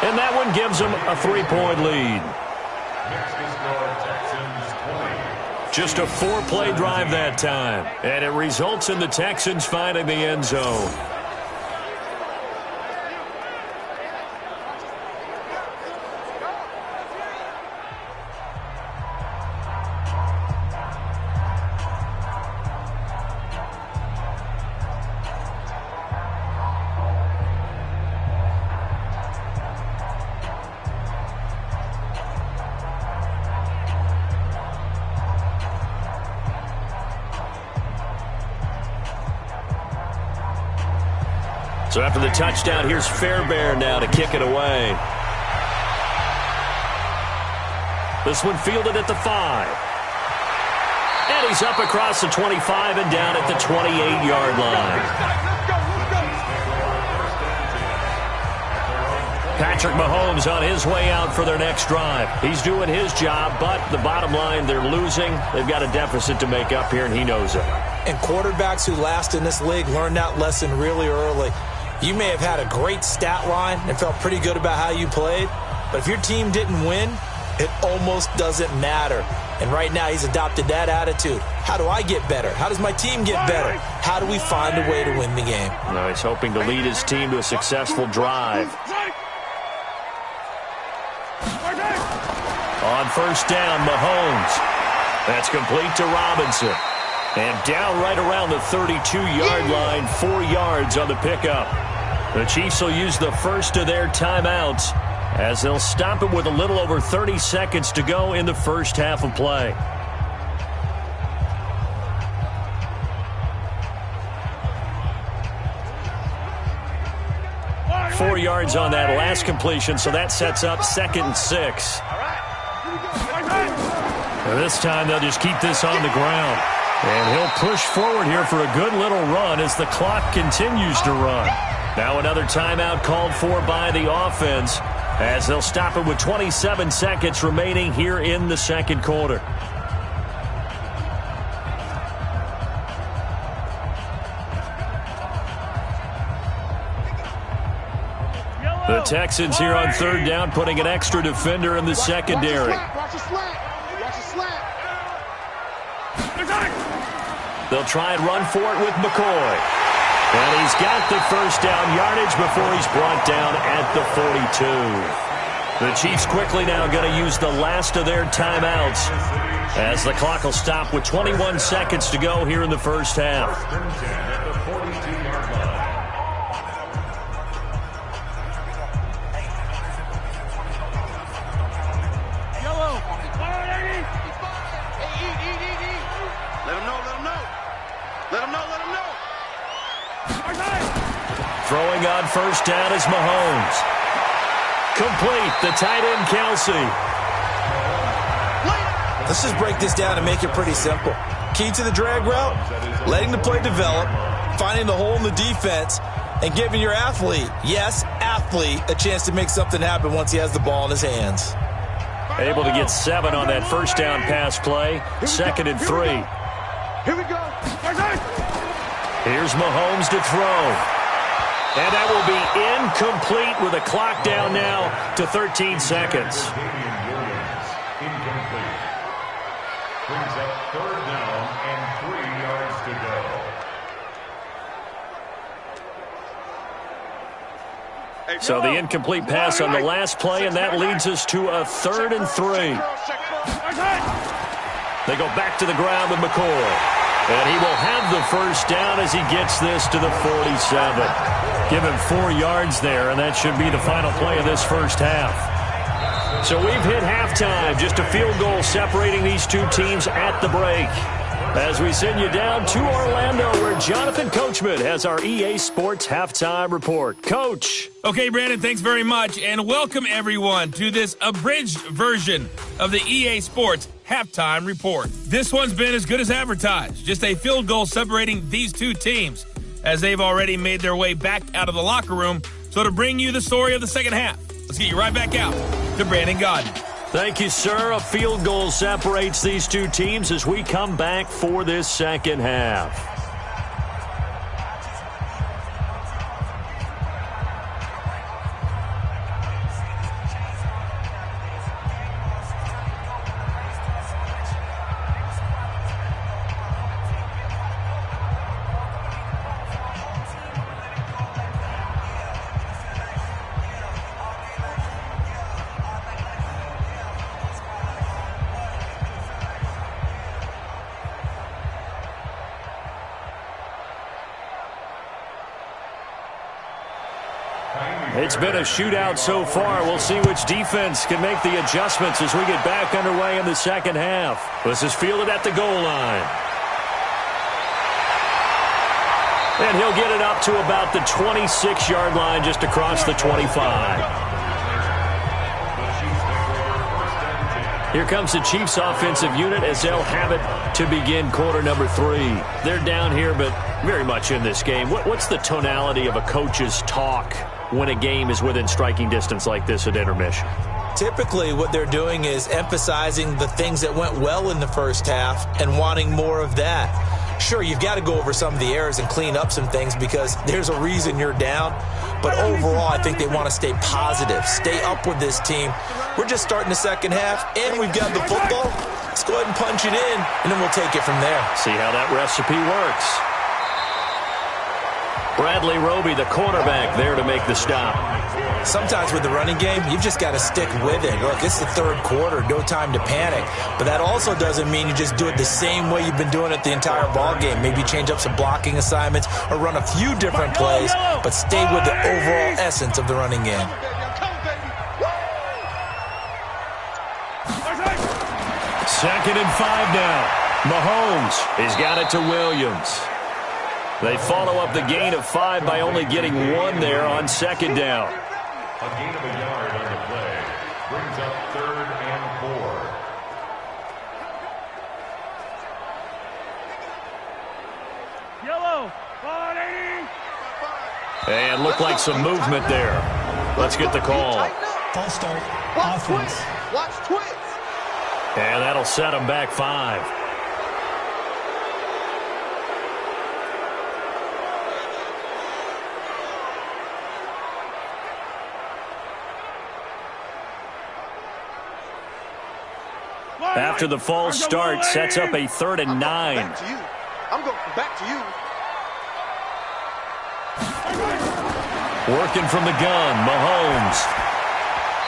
And that one gives them a 3-point lead. Just a 4-play drive that time. And it results in the Texans finding the end zone. So after the touchdown, here's Fairbairn now to kick it away. This one fielded at the 5. And he's up across the 25 and down at the 28-yard line. Patrick Mahomes on his way out for their next drive. He's doing his job, but the bottom line, they're losing. They've got a deficit to make up here, and he knows it. And quarterbacks who last in this league learn that lesson really early. You may have had a great stat line and felt pretty good about how you played, but if your team didn't win, it almost doesn't matter. And right now he's adopted that attitude. How do I get better? How does my team get better? How do we find a way to win the game? No, he's hoping to lead his team to a successful drive. On first down, Mahomes. That's complete to Robinson. And down right around the 32-yard line, 4 yards on the pickup. The Chiefs will use the first of their timeouts as they'll stop it with a little over 30 seconds to go in the first half of play. Four yards on that last completion, so that sets up 2nd and 6. And this time they'll just keep this on the ground. And he'll push forward here for a good little run as the clock continues to run. Now another timeout called for by the offense as they'll stop it with 27 seconds remaining here in the second quarter. The Texans here on third down putting an extra defender in the secondary. They'll try and run for it with McCoy. And he's got the first down yardage before he's brought down at the 42. The Chiefs quickly now going to use the last of their timeouts as the clock will stop with 21 seconds to go here in the first half. Throwing on first down is Mahomes. Complete, the tight end Kelsey. Let's just break this down and make it pretty simple. Key to the drag route, letting the play develop, finding the hole in the defense and giving your athlete, yes, athlete, a chance to make something happen once he has the ball in his hands. Able to get 7 on that first down pass play. 2nd and 3. Here we go. Here's Mahomes to throw. And that will be incomplete with a clock down now to 13 seconds. Incomplete. Brings up 3rd down and 3 yards to go. So the incomplete pass on the last play, and that leads us to a 3rd and 3. They go back to the ground with McCoy. And he will have the first down as he gets this to the 47. Give him 4 yards there, and that should be the final play of this first half. So we've hit halftime. Just a field goal separating these two teams at the break. As we send you down to Orlando, where Jonathan Coachman has our EA Sports Halftime Report. Coach. Okay, Brandon, thanks very much, and welcome everyone to this abridged version of the EA Sports Halftime Report. This one's been as good as advertised. Just a field goal separating these two teams, as they've already made their way back out of the locker room. So to bring you the story of the second half, let's get you right back out to Brandon Godden. Thank you, sir. A field goal separates these two teams as we come back for this second half. It's been a shootout so far. We'll see which defense can make the adjustments as we get back underway in the second half. This is fielded at the goal line. And he'll get it up to about the 26-yard line, just across the 25. Here comes the Chiefs offensive unit as they'll have it to begin quarter number 3. They're down here, but very much in this game. What's the tonality of a coach's talk when a game is within striking distance like this at intermission? Typically, what they're doing is emphasizing the things that went well in the first half and wanting more of that. Sure, you've got to go over some of the errors and clean up some things because there's a reason you're down. But overall, I think they want to stay positive, stay up with this team. We're just starting the second half, and we've got the football. Let's go ahead and punch it in, and then we'll take it from there. See how that recipe works. Bradley Roby, the cornerback, there to make the stop. Sometimes with the running game, you've just got to stick with it. Look, it's the third quarter, no time to panic. But that also doesn't mean you just do it the same way you've been doing it the entire ball game. Maybe change up some blocking assignments or run a few different plays, but stay with the overall essence of the running game. Second and 5 now. Mahomes has got it to Williams. They follow up the gain of 5 by only getting 1 there on second down. A gain of a yard on the play. Brings up 3rd and 4. Yellow, 580. And looked like some movement there. Let's get the call. False start. Watch Offense. twins. Watch twins. And that'll set them back 5. After the false start, sets up a 3rd and 9. I'm going back to you. Working from the gun, Mahomes.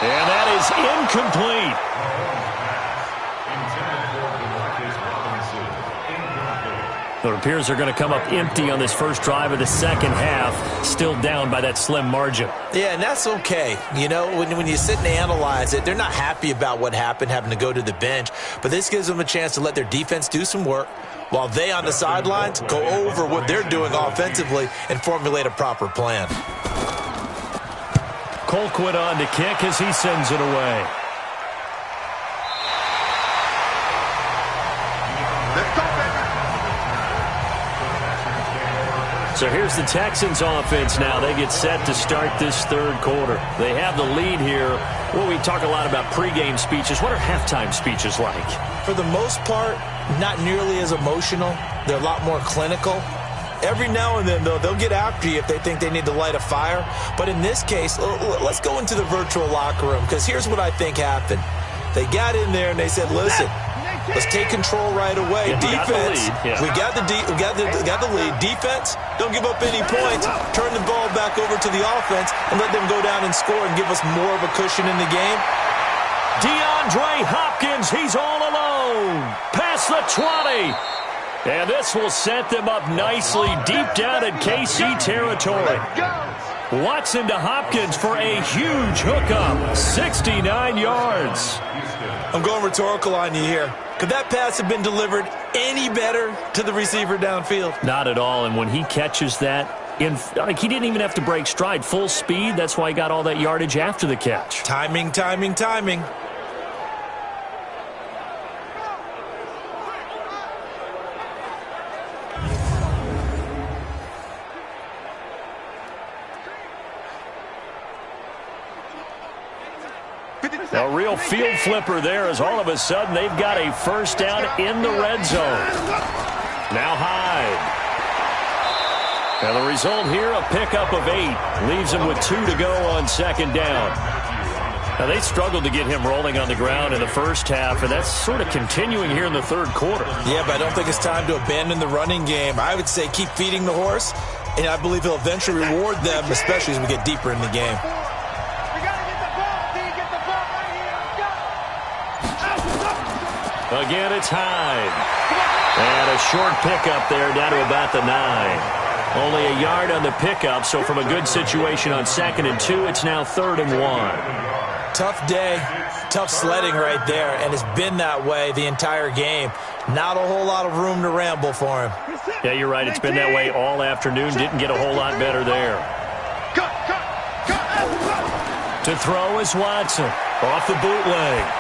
And that is incomplete. It appears they're going to come up empty on this first drive of the second half, still down by that slim margin. Yeah, and that's okay. You know, when you sit and analyze it, they're not happy about what happened, having to go to the bench. But this gives them a chance to let their defense do some work while they on the sidelines go over what they're doing offensively and formulate a proper plan. Colquitt on to kick as he sends it away. Let's go, baby. So here's the Texans offense now. They get set to start this third quarter. They have the lead here. Well, we talk a lot about pregame speeches. What are halftime speeches like? For the most part, not nearly as emotional. They're a lot more clinical. Every now and then, though, they'll get after you if they think they need to light a fire. But in this case, let's go into the virtual locker room, because here's what I think happened. They got in there and they said, listen, let's take control right away. Defense, we got the lead. Defense, don't give up any points. Turn the ball back over to the offense and let them go down and score and give us more of a cushion in the game. DeAndre Hopkins, he's all alone. Past the 20. And this will set them up nicely deep down in KC territory. Watson to Hopkins for a huge hookup. 69 yards. I'm going rhetorical on you here. Could that pass have been delivered any better to the receiver downfield? Not at all. And when he catches that, he didn't even have to break stride. Full speed. That's why he got all that yardage after the catch. Timing, timing, timing. A real field flipper there, as all of a sudden they've got a first down in the red zone. Now Hyde. And the result here, a pickup of 8. Leaves him with 2 to go on second down. Now they struggled to get him rolling on the ground in the first half, and that's sort of continuing here in the third quarter. Yeah, but I don't think it's time to abandon the running game. I would say keep feeding the horse, and I believe he'll eventually reward them, especially as we get deeper in the game. Again, it's Hyde. And a short pickup there down to about the 9. Only a yard on the pickup, so from a good situation on 2nd and 2, it's now 3rd and 1. Tough day, tough sledding right there, and it's been that way the entire game. Not a whole lot of room to ramble for him. Yeah, you're right. It's been that way all afternoon. Didn't get a whole lot better there. To throw is Watson. Off the bootleg.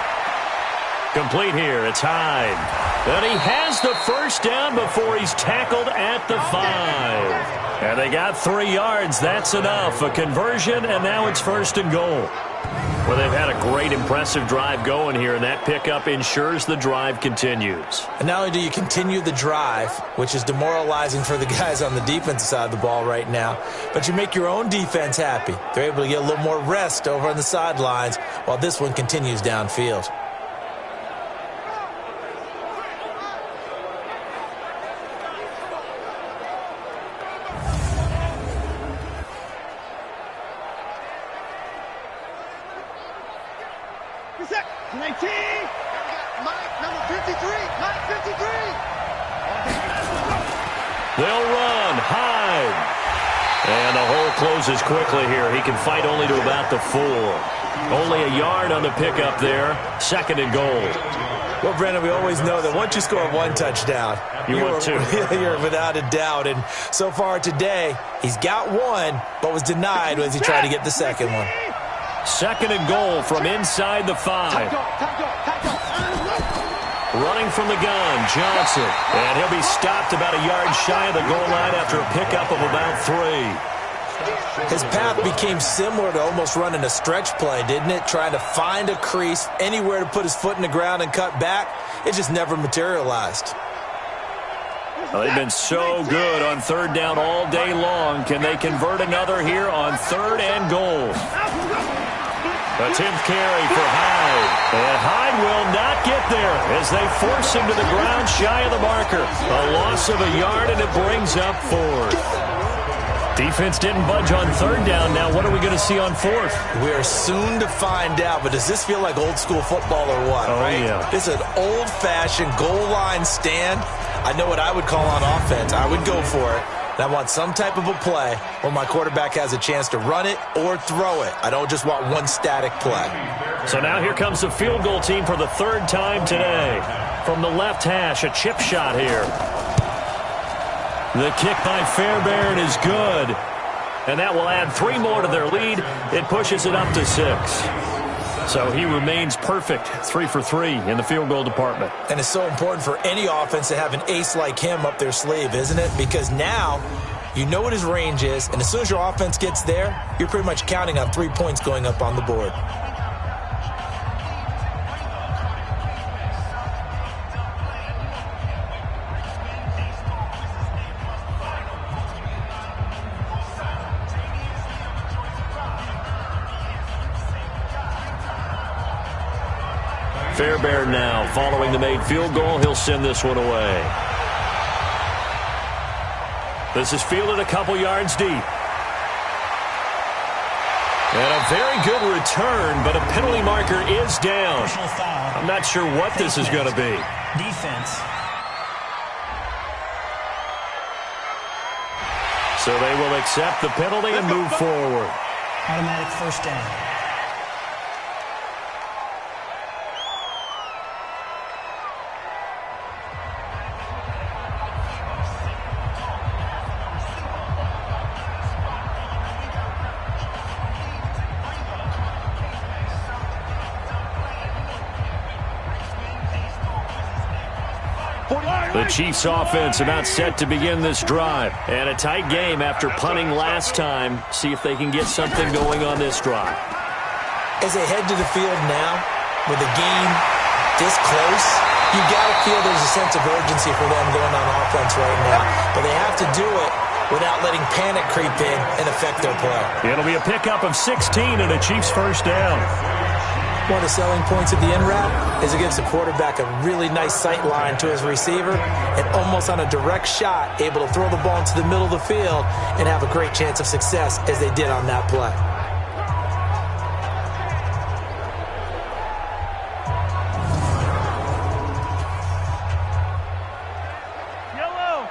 Complete here. It's Hyde. And he has the first down before he's tackled at the 5. And they got 3 yards. That's enough. A conversion, and now it's 1st and goal. Well, they've had a great, impressive drive going here, and that pickup ensures the drive continues. And not only do you continue the drive, which is demoralizing for the guys on the defensive side of the ball right now, but you make your own defense happy. They're able to get a little more rest over on the sidelines while this one continues downfield. They'll run. Hyde. And the hole closes quickly here. He can fight only to about the 4. Only a yard on the pickup there. 2nd and goal. Well, Brandon, we always know that once you score 1 touchdown, you're without a doubt. And so far today, he's got 1, but was denied as he tried to get the second one. 2nd and goal from inside the 5. Running from the gun, Johnson. And he'll be stopped about a yard shy of the goal line after a pickup of about 3. His path became similar to almost running a stretch play, didn't it? Trying to find a crease, anywhere to put his foot in the ground and cut back. It just never materialized. Well, they've been so good on 3rd down all day long. Can they convert another here on 3rd and goal? A 10th carry for Hyde. And Hyde will not get there as they force him to the ground shy of the marker. A loss of a yard, and it brings up 4th. Defense didn't budge on 3rd down. Now what are we going to see on 4th? We are soon to find out, but does this feel like old school football or what? Oh, right? Yeah. This is an old-fashioned goal line stand. I know what I would call on offense. I would go for it. And I want some type of a play where my quarterback has a chance to run it or throw it. I don't just want one static play. So now here comes the field goal team for the 3rd time today. From the left hash, a chip shot here. The kick by Fairbairn is good. And that will add 3 more to their lead. It pushes it up to 6. So he remains perfect, 3 for 3 in the field goal department. And it's so important for any offense to have an ace like him up their sleeve, isn't it? Because now You know what his range is, and as soon as your offense gets there, you're pretty much counting on 3 points going up on the board. Fairbairn now, following the made field goal, he'll send this one away. This is fielded a couple yards deep. And a very good return, but a penalty marker is down. I'm not sure what this is going to be. Defense. So they will accept the penalty and move forward. Automatic first down. The Chiefs offense about set to begin this drive. And a tight game after punting last time. See if they can get something going on this drive. As they head to the field now, with the game this close, you got to feel there's a sense of urgency for them going on offense right now. But they have to do it without letting panic creep in and affect their play. It'll be a pickup of 16 and a Chiefs first down. One of the selling points of the end route is it gives the quarterback a really nice sight line to his receiver and almost on a direct shot able to throw the ball into the middle of the field and have a great chance of success as they did on that play.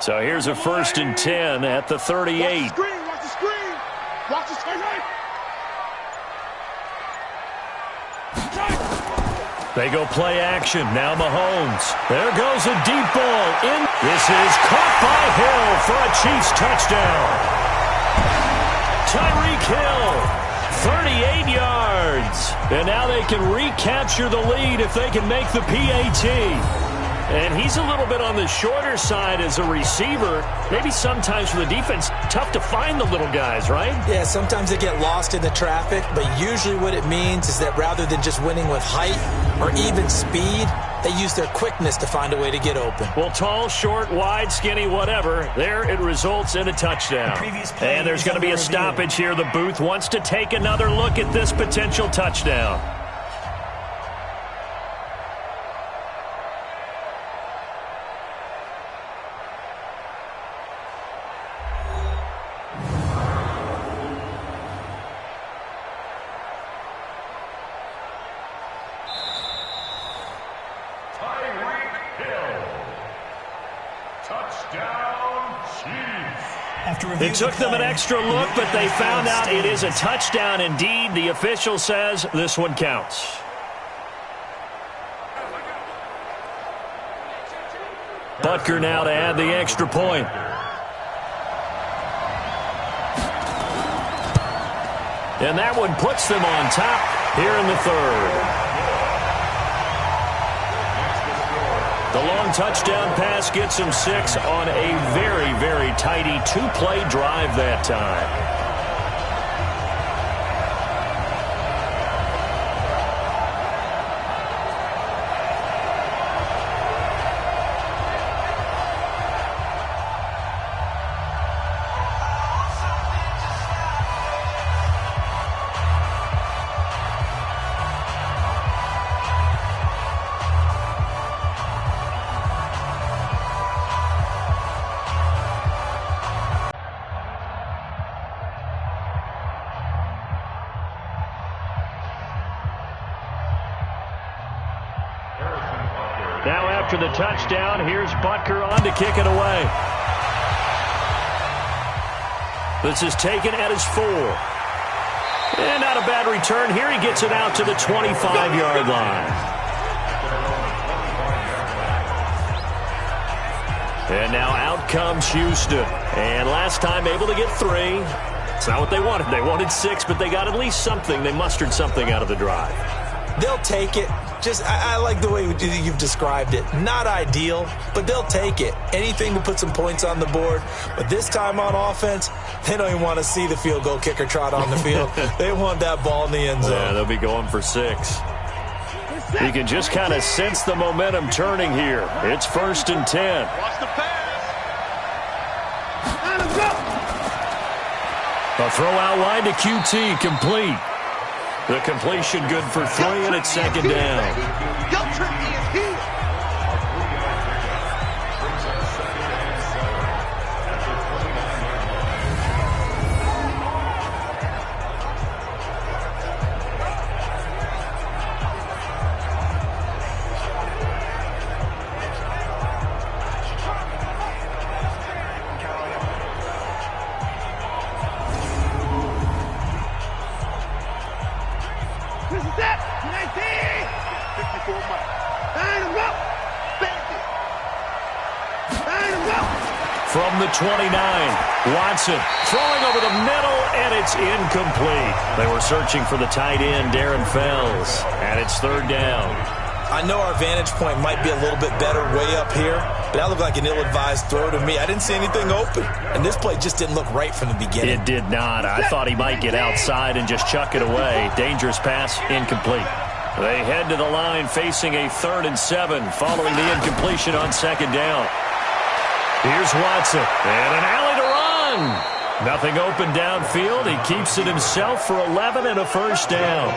So here's a 1st and 10 at the 38. Watch the screen, watch the screen. Watch the screen. They go play action. Now Mahomes. There goes a deep ball. This is caught by Hill for a Chiefs touchdown. Tyreek Hill, 38 yards. And now they can recapture the lead if they can make the PAT. And he's a little bit on the shorter side as a receiver. Maybe sometimes for the defense, tough to find the little guys, right? Yeah, sometimes they get lost in the traffic, but usually what it means is that rather than just winning with height or even speed, they use their quickness to find a way to get open. Well, tall, short, wide, skinny, whatever, there it results in a touchdown. And there's going to be a stoppage here. The booth wants to take another look at this potential touchdown. It took them an extra look, but they found out it is a touchdown indeed. The official says this one counts. Butker now to add the extra point. And that one puts them on top here in the third. The long touchdown pass gets him 6 on a very, very tidy 2-play drive that time. Now after the touchdown, here's Butker on to kick it away. This is taken at his 4. And not a bad return here. He gets it out to the 25-yard line. And now out comes Houston. And last time able to get 3. It's not what they wanted. They wanted 6, but they got at least something. They mustered something out of the drive. They'll take it. I like the way you've described it. Not ideal, but they'll take it. Anything to put some points on the board. But this time on offense, they don't even want to see the field goal kicker trot on the field. They want that ball in the end zone. Yeah, they'll be going for 6. You can just kind of sense the momentum turning here. It's 1st and 10. Watch the pass. A throw out wide to QT, complete. The completion good for 3, and it's 2nd down. Your tricky is here. Brings up 2nd and 7 at the 54 miles. Line him up. Bandit. Line him up. From the 29, Watson throwing over the middle, and it's incomplete. They were searching for the tight end, Darren Fells, and it's 3rd down. I know our vantage point might be a little bit better way up here, but that looked like an ill-advised throw to me. I didn't see anything open, and this play just didn't look right from the beginning. It did not. I thought he might get outside and just chuck it away. Dangerous pass, incomplete. They head to the line facing a 3rd and 7 following the incompletion on 2nd down. Here's Watson, and an alley to run. Nothing open downfield. He keeps it himself for 11 and a 1st down.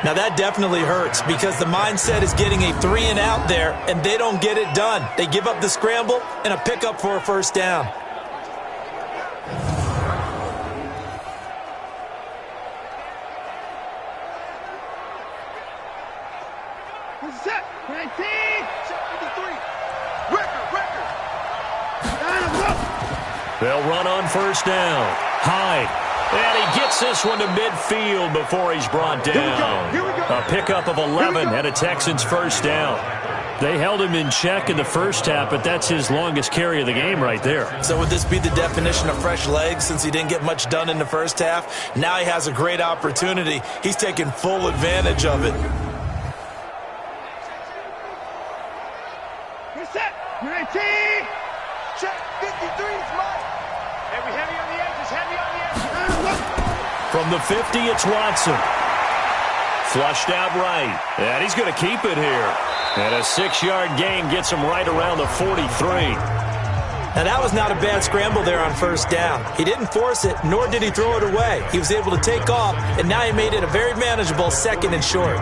Now that definitely hurts because the mindset is getting a 3 and out there, and they don't get it done. They give up the scramble and a pickup for a 1st down. What's that? 19. Check 53. Record. Line him up. They'll run on 1st down. Hyde. And he gets this one to midfield before he's brought down. Here we go. A pickup of 11 and a Texans 1st down. They held him in check in the first half, but that's his longest carry of the game right there. So would this be the definition of fresh legs since he didn't get much done in the first half? Now he has a great opportunity. He's taking full advantage of it. What's that? 19. Check 53 is mine. Heavy on the edges. Heavy on the edges. Line him up. From the 50, it's Watson. Flushed out right. And he's going to keep it here. And a 6-yard gain gets him right around the 43. Now that was not a bad scramble there on 1st down. He didn't force it, nor did he throw it away. He was able to take off, and now he made it a very manageable 2nd and short.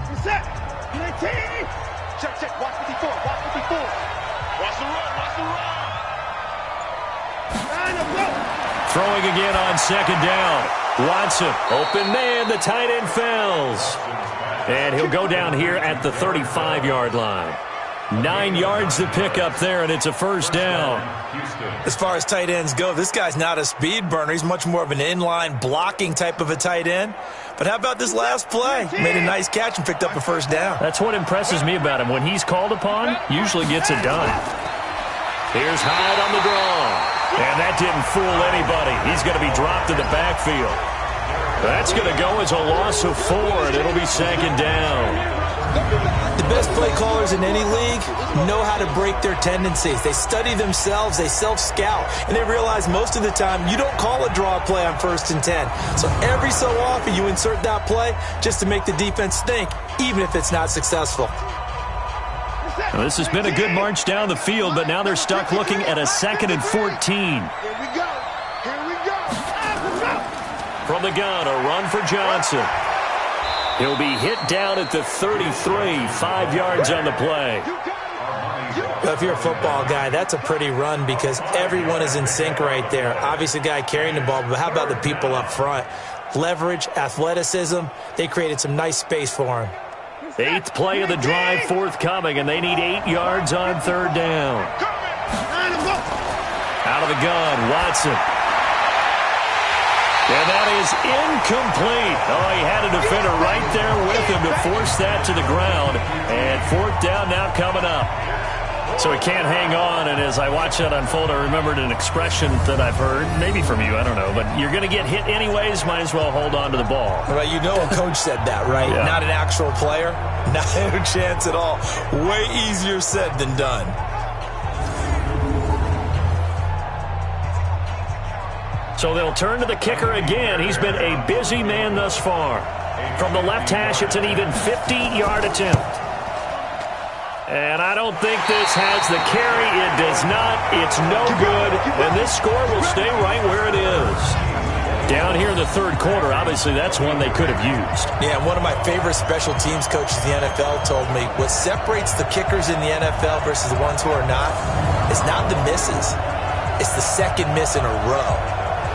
What's that? 19. Check. Watch 54. Watch the run. Line him up. Throwing again on 2nd down. Watson, open man, the tight end Fells. And he'll go down here at the 35-yard line. 9 yards to pick up there, and it's a 1st down. As far as tight ends go, this guy's not a speed burner. He's much more of an inline blocking type of a tight end. But how about this last play? Made a nice catch and picked up a 1st down. That's what impresses me about him. When he's called upon, usually gets it done. Here's Hyde on the draw. And that didn't fool anybody. He's going to be dropped in the backfield. That's going to go as a loss of 4, and it'll be 2nd down. The best play callers in any league know how to break their tendencies. They study themselves, they self-scout, and they realize most of the time you don't call a draw play on 1st and 10. So every so often you insert that play just to make the defense think, even if it's not successful. Well, this has been a good march down the field, but now they're stuck looking at a 2nd and 14. Here we go. From the gun, a run for Johnson. He'll be hit down at the 33, 5 yards on the play. If you're a football guy, that's a pretty run because everyone is in sync right there. Obviously, the guy carrying the ball, but how about the people up front? Leverage, athleticism, they created some nice space for him. 8th play of the drive forthcoming, and they need 8 yards on 3rd down. Out of the gun, Watson. And that is incomplete. Oh, he had a defender right there with him to force that to the ground. And 4th down now coming up. So he can't hang on, and as I watch that unfold, I remembered an expression that I've heard, maybe from you, I don't know, but you're going to get hit anyways, might as well hold on to the ball. Well, you know a coach said that, right? Yeah. Not an actual player. Not a chance at all. Way easier said than done. So they'll turn to the kicker again. He's been a busy man thus far. From the left hash, it's an even 50-yard attempt. And I don't think this has the carry. It does not. It's no good. And this score will stay right where it is. Down here in the third quarter, obviously that's one they could have used. Yeah, one of my favorite special teams coaches in the NFL told me what separates the kickers in the NFL versus the ones who are not is not the misses. It's the second miss in a row.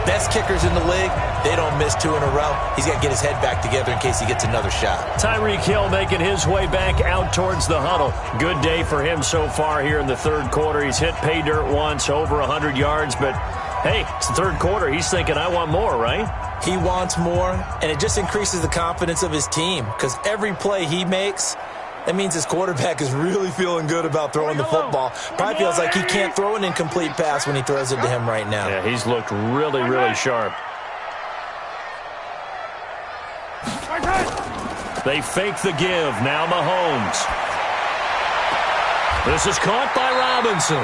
Best kickers in the league, they don't miss 2 in a row. He's got to get his head back together in case he gets another shot. Tyreek Hill making his way back out towards the huddle. Good day for him so far here in the third quarter. He's hit pay dirt once, over 100 yards, but hey, it's the third quarter. He's thinking, I want more, right? He wants more, and it just increases the confidence of his team because every play he makes, that means his quarterback is really feeling good about throwing the football. Probably feels like he can't throw an incomplete pass when he throws it to him right now. Yeah, he's looked really, really sharp. They fake the give. Now Mahomes. This is caught by Robinson.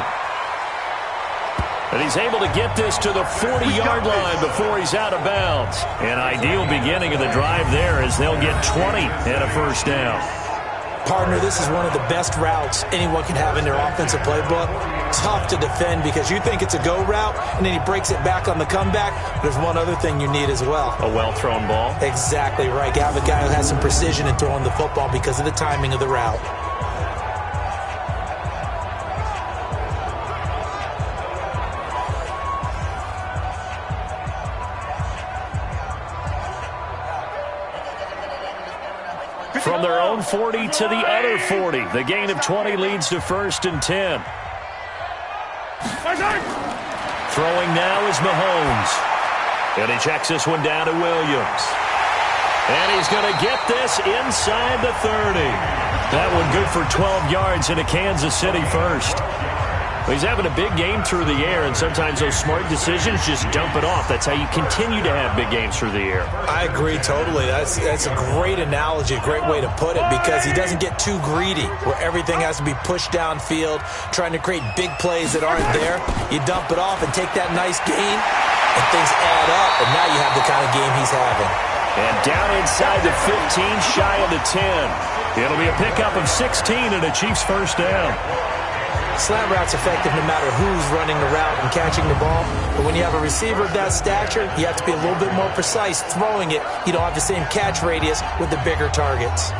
And he's able to get this to the 40-yard line before he's out of bounds. An ideal beginning of the drive there as they'll get 20 and a first down. Partner, this is one of the best routes anyone can have in their offensive playbook. Tough to defend because you think it's a go route, and then he breaks it back on the comeback. There's one other thing you need as well. A well-thrown ball. Exactly right. You have a guy who has some precision in throwing the football because of the timing of the route. From their own 40 to the other 40. The gain of 20 leads to 1st and 10. Throwing now is Mahomes. And he checks this one down to Williams. And he's going to get this inside the 30. That one good for 12 yards into Kansas City first. He's having a big game through the air, and sometimes those smart decisions just dump it off. That's how you continue to have big games through the air. I agree totally. That's a great analogy, a great way to put it, because he doesn't get too greedy where everything has to be pushed downfield, trying to create big plays that aren't there. You dump it off and take that nice gain, and things add up, and now you have the kind of game he's having. And down inside the 15, shy of the 10. It'll be a pickup of 16 and a Chiefs first down. Slant route's effective no matter who's running the route and catching the ball. But when you have a receiver of that stature, you have to be a little bit more precise throwing it. You don't have the same catch radius with the bigger targets.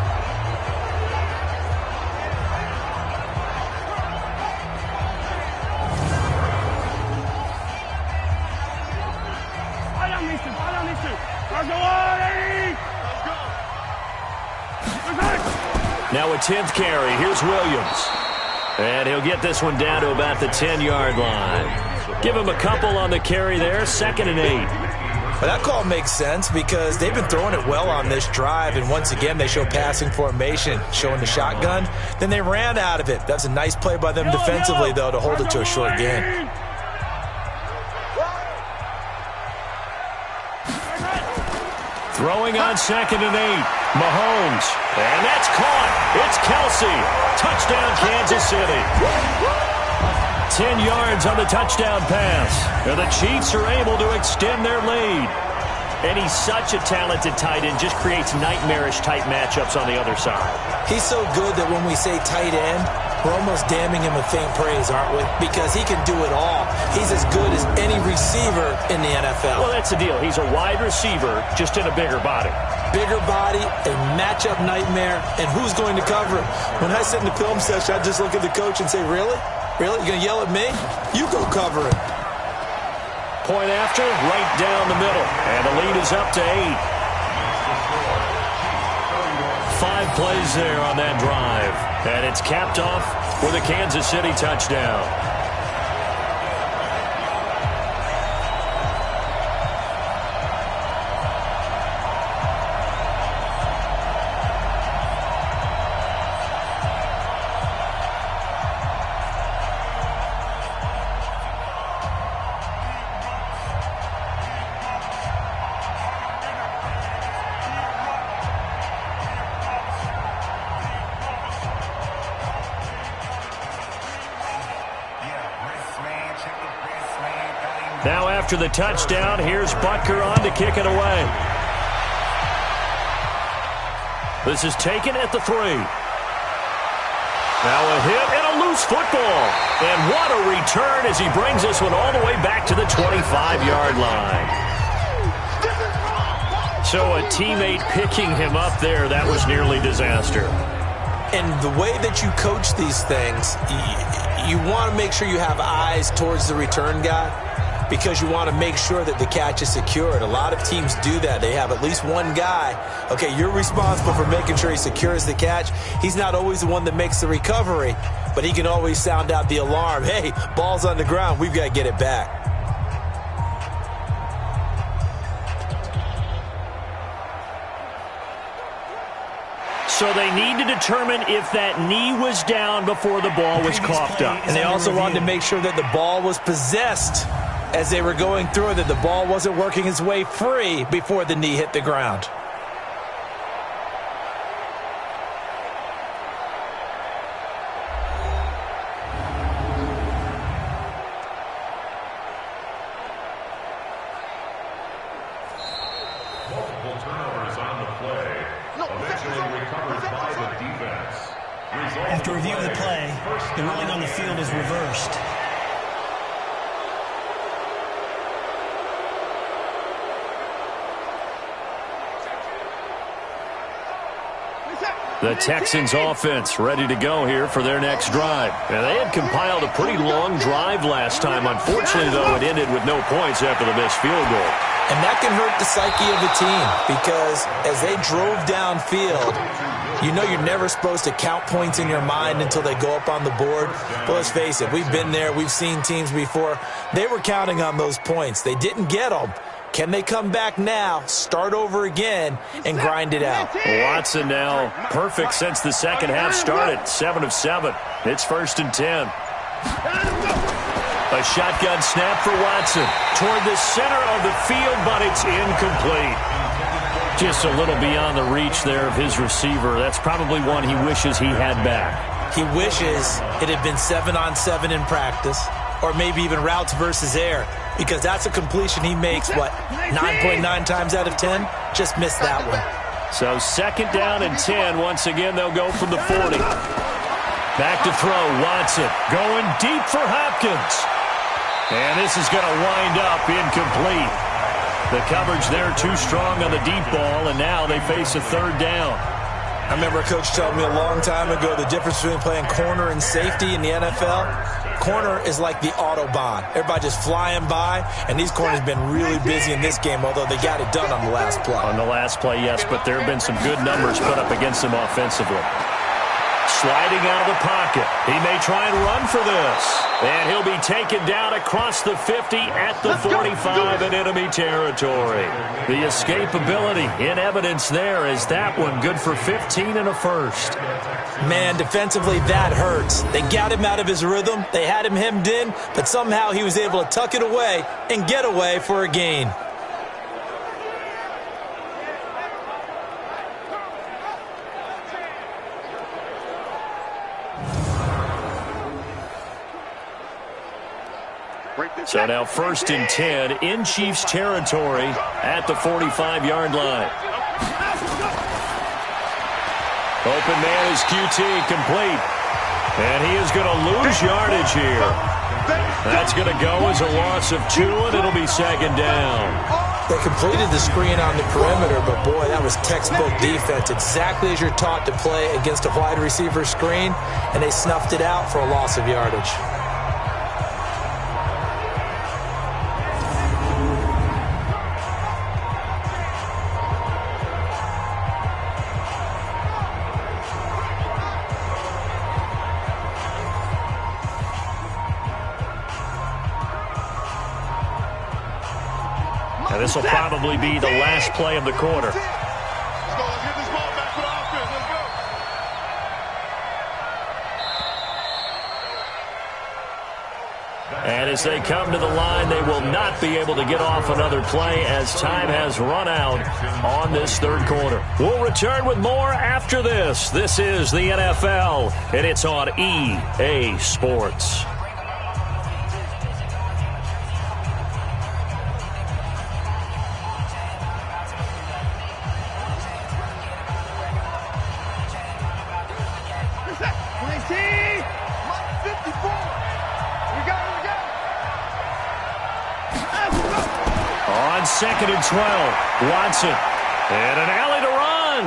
Now a 10th carry. Here's Williams. And he'll get this one down to about the 10-yard line. Give him a couple on the carry there. 2nd and 8. Well, that call makes sense because they've been throwing it well on this drive, and once again they show passing formation, showing the shotgun. Then they ran out of it. That's a nice play by them defensively, though, to hold it to a short gain. Throwing on 2nd and 8. Mahomes. And that's caught. It's Kelsey. Touchdown, Kansas City. 10 yards on the touchdown pass. And the Chiefs are able to extend their lead. And he's such a talented tight end. Just creates nightmarish-type matchups on the other side. He's so good that when we say tight end, we're almost damning him with faint praise, aren't we? Because he can do it all. He's as good as any receiver in the NFL. Well, that's the deal. He's a wide receiver, just in a bigger body. Bigger body, a matchup nightmare, and who's going to cover him? When I sit in the film session, I just look at the coach and say, really? Really? You're going to yell at me? You go cover him. Point after, right down the middle. And the lead is up to 8. 5 plays there on that drive. And it's capped off with a Kansas City touchdown. After the touchdown, here's Butker on to kick it away. This is taken at the 3. Now a hit and a loose football. And what a return as he brings this one all the way back to the 25-yard line. So a teammate picking him up there, that was nearly disaster. And the way that you coach these things, you want to make sure you have eyes towards the return guy because you want to make sure that the catch is secured. A lot of teams do that. They have at least one guy. Okay, you're responsible for making sure he secures the catch. He's not always the one that makes the recovery, but he can always sound out the alarm. Hey, ball's on the ground. We've got to get it back. So they need to determine if that knee was down before the ball was coughed up. And they also wanted to make sure that the ball was possessed as they were going through, that the ball wasn't working its way free before the knee hit the ground. Multiple turnovers on the play. Eventually recovered by the defense. After review of the play, the ruling on the field is reversed. The Texans offense ready to go here for their next drive. And they had compiled a pretty long drive last time. Unfortunately, though, it ended with no points after the missed field goal. And that can hurt the psyche of the team because as they drove downfield, you know you're never supposed to count points in your mind until they go up on the board. But let's face it, we've been there. We've seen teams before. They were counting on those points. They didn't get them. Can they come back now, start over again, and grind it out? Watson now perfect since the second half started. 7 of 7. It's 1st and 10. A shotgun snap for Watson toward the center of the field, but it's incomplete. Just a little beyond the reach there of his receiver. That's probably one he wishes he had back. He wishes it had been 7-on-7 in practice, or maybe even routes versus air, because that's a completion he makes, 9.9 times out of 10? Just missed that one. So 2nd down and 10. Once again, they'll go from the 40. Back to throw, Watson going deep for Hopkins. And this is going to wind up incomplete. The coverage there too strong on the deep ball, and now they face a 3rd down. I remember a coach telling me a long time ago the difference between playing corner and safety in the NFL. Corner is like the Autobahn. Everybody just flying by, and these corners have been really busy in this game, although they got it done on the last play. On the last play, yes, but there have been some good numbers put up against them offensively. Sliding out of the pocket. He may try and run for this. And he'll be taken down across the 50 at the 45 in enemy territory. The escapability in evidence there is that one good for 15 and a 1st. Man, defensively, that hurts. They got him out of his rhythm. They had him hemmed in, but somehow he was able to tuck it away and get away for a gain. So now 1st and 10 in Chiefs territory at the 45-yard line. Open man is QT, complete. And he is going to lose yardage here. That's going to go as a loss of 2, and it'll be 2nd down. They completed the screen on the perimeter, but boy, that was textbook defense. Exactly as you're taught to play against a wide receiver screen, and they snuffed it out for a loss of yardage. And this will probably be the last play of the quarter. Let's go. Let's get this ball back for the offense. Let's go. And as they come to the line, they will not be able to get off another play as time has run out on this 3rd quarter. We'll return with more after this. This is the NFL, and it's on EA Sports. 2nd and 12. Watson. And an alley to run.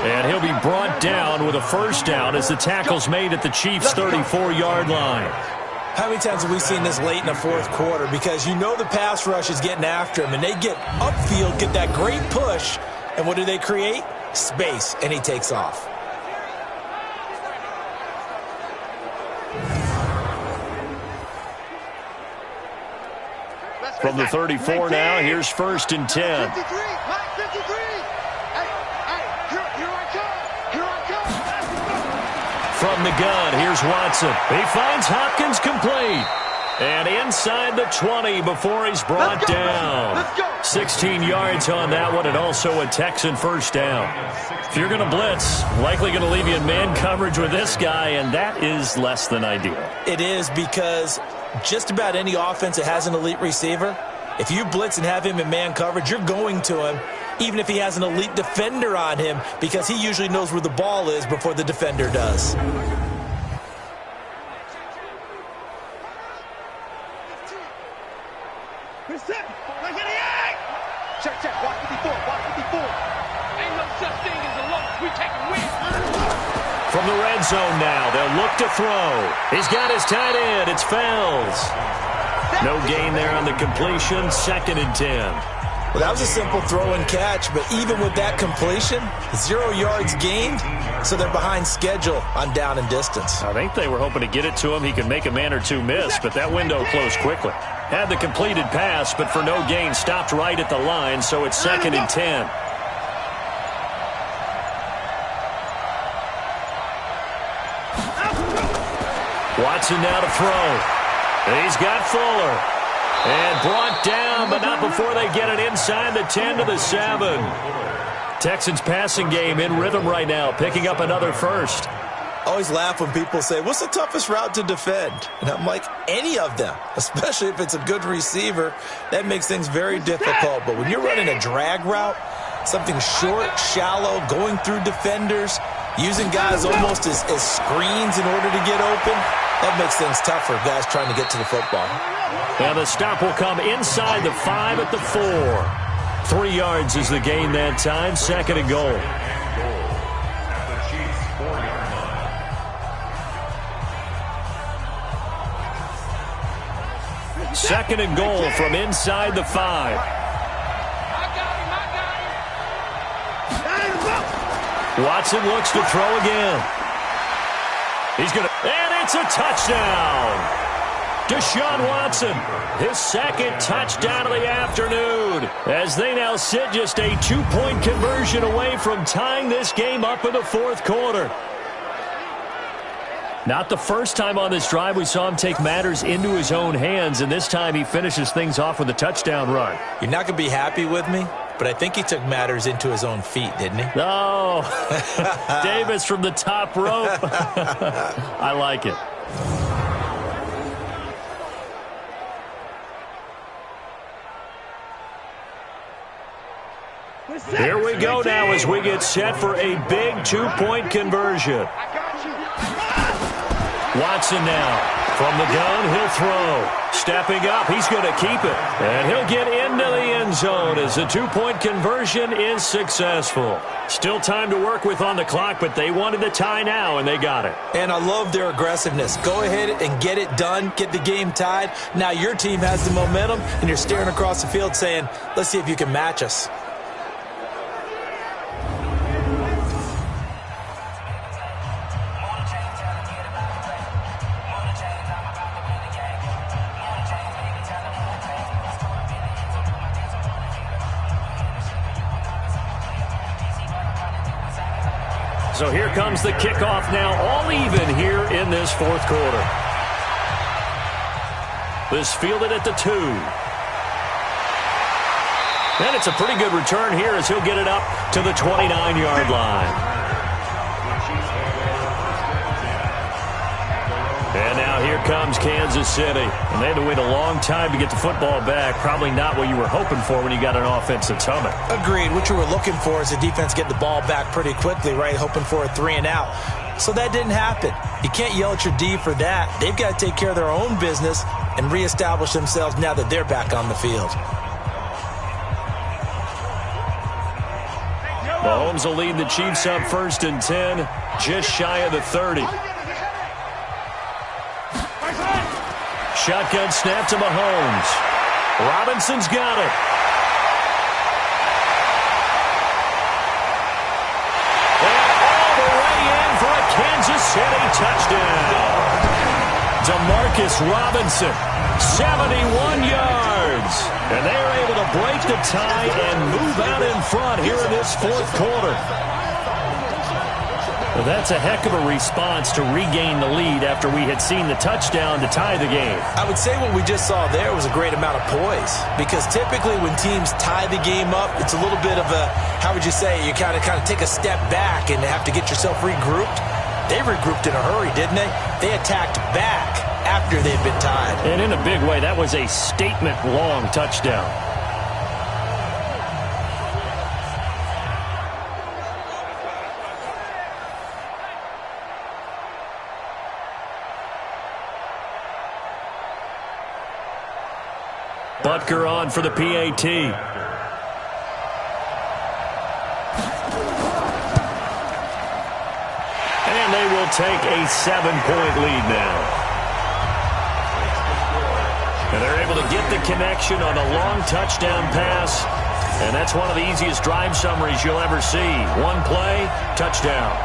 And he'll be brought down with a first down as the tackle's made at the Chiefs' 34-yard line. How many times have we seen this late in the fourth quarter? Because you know the pass rush is getting after him, and they get upfield, get that great push, and what do they create? Space, and he takes off. From the 34 now, here's 1st and 10. 53, Mike 53. Here I come. From the gun, here's Watson. He finds Hopkins complete. And inside the 20 before he's brought down. 16 yards on that one, and also a Texan first down. If you're going to blitz, likely going to leave you in man coverage with this guy, and that is less than ideal. It is, because just about any offense that has an elite receiver, if you blitz and have him in man coverage, you're going to him, even if he has an elite defender on him, because he usually knows where the ball is before the defender does. Check, watch 54, watch 54. Ain't no such thing as a loss. We take a win. From the red zone now, they'll look to throw. He's got his tight end. It's Fells. No gain there on the completion. 2nd and 10. Well, that was a simple throw and catch, but even with that completion, 0 yards gained, so they're behind schedule on down and distance. I think they were hoping to get it to him. He could make a man or two miss, but that window closed quickly. Had the completed pass, but for no gain, stopped right at the line, so it's 2nd and 10. Watson now to throw. He's got Fuller. And brought down, but not before they get it inside the 10 to the 7. Texans passing game in rhythm right now, picking up another first. I always laugh when people say, what's the toughest route to defend? And I'm like, any of them, especially if it's a good receiver. That makes things very difficult. But when you're running a drag route, something short, shallow, going through defenders, using guys almost as screens in order to get open, that makes things tough for guys trying to get to the football. And the stop will come inside the 5 at the 4. 3 yards is the gain that time. 2nd and goal. Second and goal from inside the 5. Watson looks to throw again. He's going to, and it's a touchdown. Deshaun Watson, his 2nd touchdown of the afternoon, as they now sit just a 2-point conversion away from tying this game up in the 4th quarter. Not the first time on this drive we saw him take matters into his own hands, and this time he finishes things off with a touchdown run. You're not going to be happy with me, but I think he took matters into his own feet, didn't he? No. Davis from the top rope. I like it. Here we go now as we get set for a big 2-point conversion. Watson now. From the gun, he'll throw. Stepping up, he's going to keep it. And he'll get into the end zone as the 2-point conversion is successful. Still time to work with on the clock, but they wanted the tie now, and they got it. And I love their aggressiveness. Go ahead and get it done, get the game tied. Now your team has the momentum, and you're staring across the field saying, let's see if you can match us. So here comes the kickoff now, all even here in this 4th quarter. This fielded at the 2. And it's a pretty good return here as he'll get it up to the 29-yard line. And now here comes Kansas City. And they had to wait a long time to get the football back. Probably not what you were hoping for when you got an offense that's humming. Agreed. What you were looking for is the defense get the ball back pretty quickly, right? Hoping for a 3 and out. So that didn't happen. You can't yell at your D for that. They've got to take care of their own business and reestablish themselves now that they're back on the field. Mahomes will lead the Chiefs up 1st and 10, just shy of the 30. Shotgun snap to Mahomes. Robinson's got it. And all the way in for a Kansas City touchdown. Demarcus Robinson, 71 yards. And they are able to break the tie and move out in front here in this 4th quarter. Well, that's a heck of a response to regain the lead after we had seen the touchdown to tie the game. I would say what we just saw there was a great amount of poise, because typically when teams tie the game up, it's a little bit of a, how would you say, you kind of take a step back and have to get yourself regrouped. They regrouped in a hurry, didn't they? They attacked back after they'd been tied. And in a big way, that was a statement-long touchdown. Butker on for the PAT. And they will take a 7-point lead now. And they're able to get the connection on a long touchdown pass. And that's one of the easiest drive summaries you'll ever see. One play, touchdown.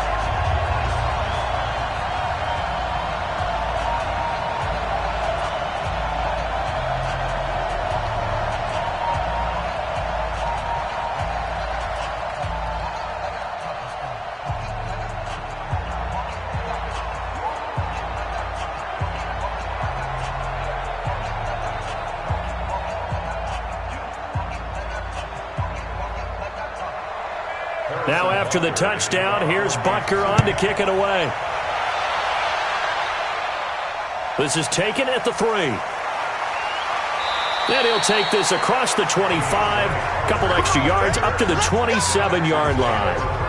Now after the touchdown, here's Butker on to kick it away. This is taken at the 3. And he'll take this across the 25, couple extra yards up to the 27-yard line.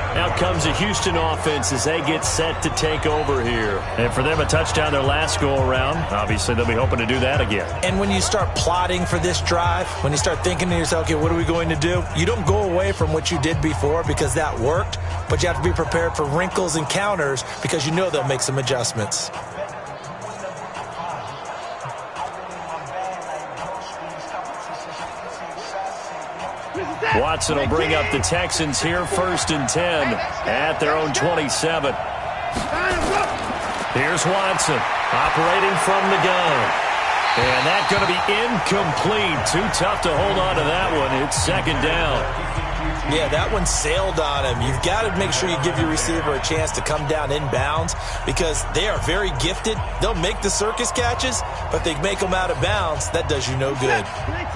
Out comes the Houston offense as they get set to take over here. And for them, a touchdown their last go-around. Obviously, they'll be hoping to do that again. And when you start plotting for this drive, when you start thinking to yourself, okay, what are we going to do? You don't go away from what you did before because that worked, but you have to be prepared for wrinkles and counters because you know they'll make some adjustments. Watson will bring up the Texans here, 1st and 10 at their own 27. Here's Watson operating from the gun. And that's going to be incomplete. Too tough to hold on to that one. It's 2nd down. Yeah, that one sailed on him. You've got to make sure you give your receiver a chance to come down inbounds because they are very gifted. They'll make the circus catches, but they make them out of bounds. That does you no good.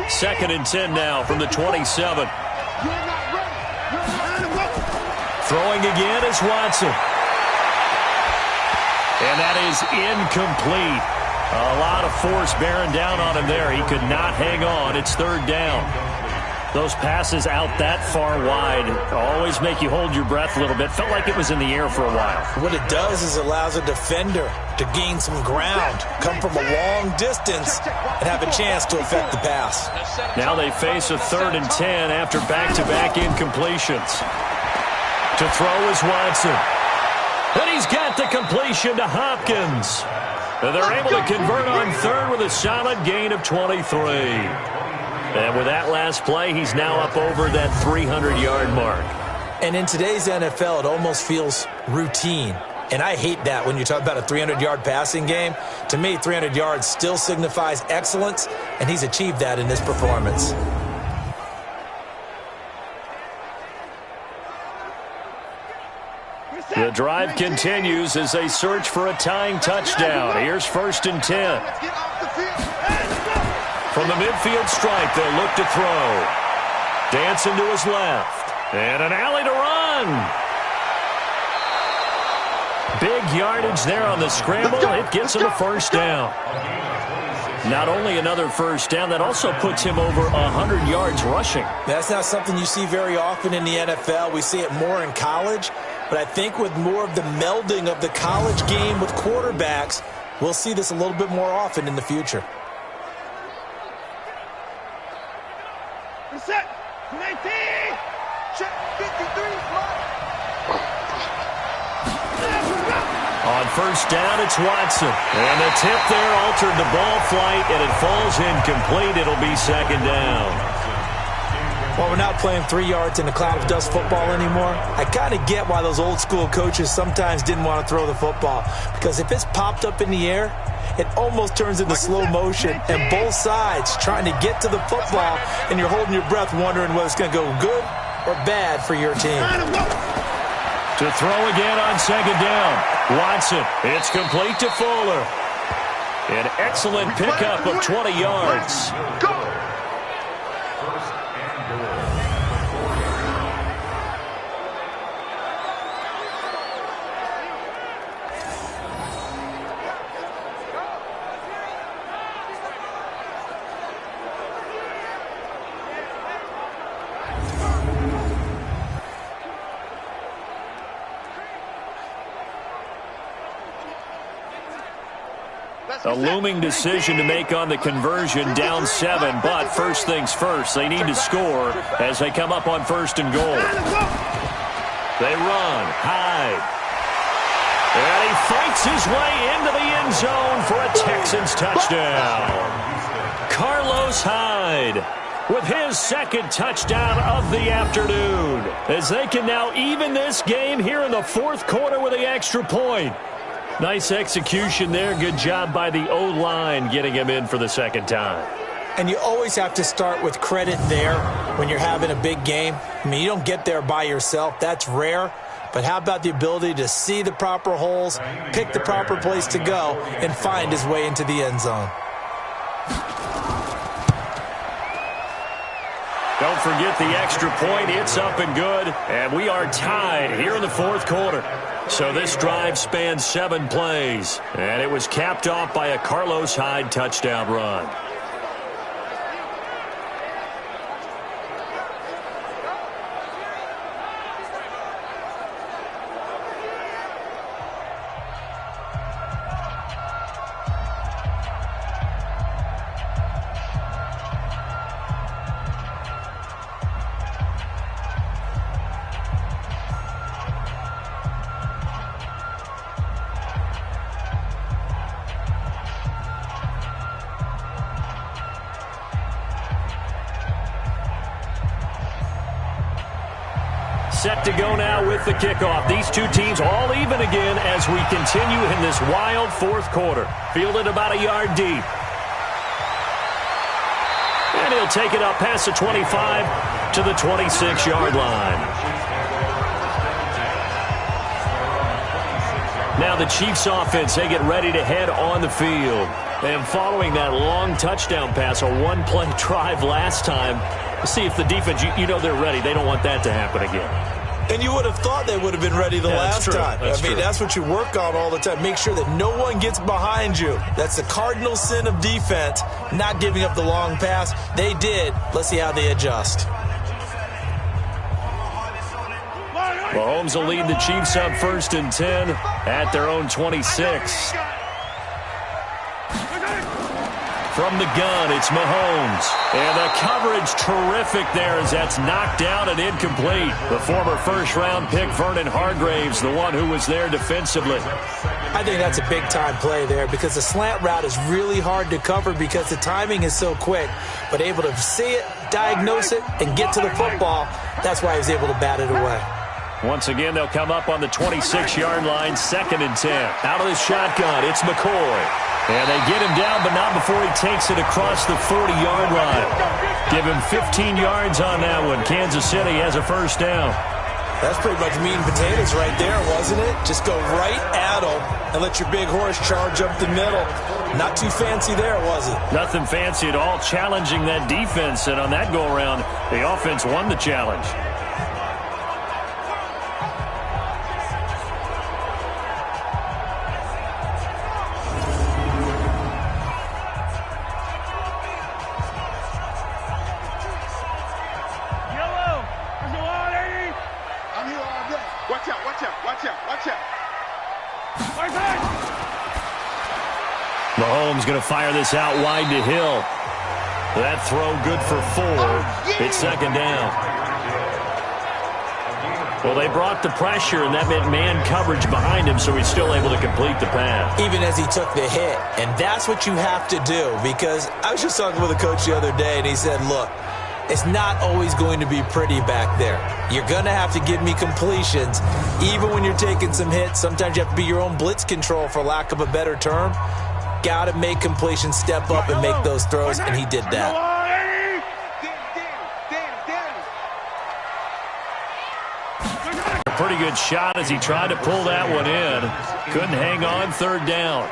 2nd and 10 now from the 27. Throwing again is Watson. And that is incomplete. A lot of force bearing down on him there. He could not hang on. It's 3rd down. Those passes out that far wide always make you hold your breath a little bit. Felt like it was in the air for a while. What it does is allows a defender to gain some ground, come from a long distance, and have a chance to affect the pass. Now they face a 3rd and 10 after back-to-back incompletions. To throw is Watson. And he's got the completion to Hopkins. And they're able to convert on 3rd with a solid gain of 23. And with that last play, he's now up over that 300-yard mark. And in today's NFL, it almost feels routine. And I hate that when you talk about a 300-yard passing game. To me, 300 yards still signifies excellence, and he's achieved that in this performance. The drive continues as they search for a tying touchdown. Here's 1st and 10. From the midfield stripe, they'll look to throw. Dancing to his left. And an alley to run. Big yardage there on the scramble. It gets him a 1st down. Not only another 1st down, that also puts him over 100 yards rushing. That's not something you see very often in the NFL. We see it more in college. But I think with more of the melding of the college game with quarterbacks, we'll see this a little bit more often in the future. Set. Check 53, On first down, it's Watson. And the tip there altered the ball flight, and it falls incomplete. It'll be second down. Well, we're not playing 3 yards in a cloud of dust football anymore. I kind of get why those old school coaches sometimes didn't want to throw the football. Because if it's popped up in the air, it almost turns into slow motion. And both sides trying to get to the football, and you're holding your breath wondering whether it's going to go good or bad for your team. To throw again on second down. Watson, it's complete to Fuller. An excellent pickup of 20 yards. Go! A looming decision to make on the conversion, down 7, but first things first, they need to score as they come up on first and goal. They run, Hyde. And he fights his way into the end zone for a Texans touchdown. Carlos Hyde with his second touchdown of the afternoon, as they can now even this game here in the fourth quarter with the extra point. Nice execution there. Good job by the O-line getting him in for the second time. And you always have to start with credit there when you're having a big game. I mean, you don't get there by yourself. That's rare. But how about the ability to see the proper holes, pick the proper place to go, and find his way into the end zone? Don't forget the extra point. It's up and good. And we are tied here in the fourth quarter. So this drive spans 7 plays. And it was capped off by a Carlos Hyde touchdown run. Set to go now with the kickoff. These two teams all even again as we continue in this wild fourth quarter. Fielded about a yard deep. And he'll take it up past the 25 to the 26-yard line. Now the Chiefs offense, they get ready to head on the field. And following that long touchdown pass, a one-play drive last time, see if the defense, you know they're ready. They don't want that to happen again. And you would have thought they would have been ready the last time. That's what you work on all the time. Make sure that no one gets behind you. That's the cardinal sin of defense, not giving up the long pass. They did. Let's see how they adjust. Mahomes will lead the Chiefs up 1st and 10 at their own 26. From the gun, it's Mahomes. And the coverage terrific there as that's knocked down and incomplete. The former first-round pick, Vernon Hargreaves, the one who was there defensively. I think that's a big-time play there because the slant route is really hard to cover because the timing is so quick. But able to see it, diagnose it, and get to the football, that's why he was able to bat it away. Once again, they'll come up on the 26-yard line, 2nd and 10. Out of the shotgun, it's McCoy. And they get him down, but not before he takes it across the 40-yard line. Give him 15 yards on that one. Kansas City has a first down. That's pretty much meat and potatoes right there, wasn't it? Just go right at them and let your big horse charge up the middle. Not too fancy there, was it? Nothing fancy at all, challenging that defense. And on that go-around, the offense won the challenge. Mahomes going to fire this out wide to Hill. That throw good for 4. It's second down. Well, they brought the pressure, and that meant man coverage behind him, so he's still able to complete the pass. Even as he took the hit. And that's what you have to do, because I was just talking with a coach the other day, and he said, look, it's not always going to be pretty back there. You're going to have to give me completions. Even when you're taking some hits, sometimes you have to be your own blitz control, for lack of a better term. Got to make completions, step up, and make those throws, and he did that. A pretty good shot as he tried to pull that one in. Couldn't hang on, third down.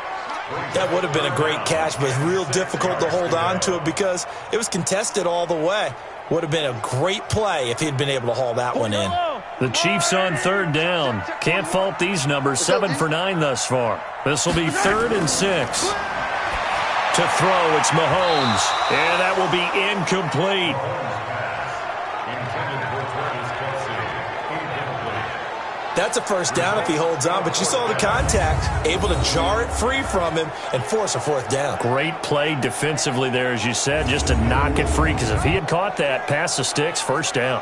That would have been a great catch, but it's real difficult to hold on to it because it was contested all the way. Would have been a great play if he'd been able to haul that one in. The Chiefs on third down. Can't fault these numbers. 7 for 9 thus far. This will be 3rd and 6. To throw, it's Mahomes. And that will be incomplete. That's a first down if he holds on, but you saw the contact, able to jar it free from him and force a 4th down. Great play defensively there, as you said, just to knock it free, because if he had caught that, past the sticks, first down.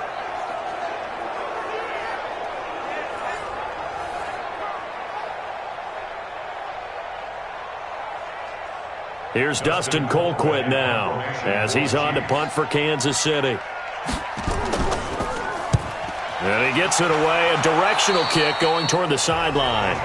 Here's Dustin Colquitt now, as he's on to punt for Kansas City. And he gets it away, a directional kick going toward the sideline.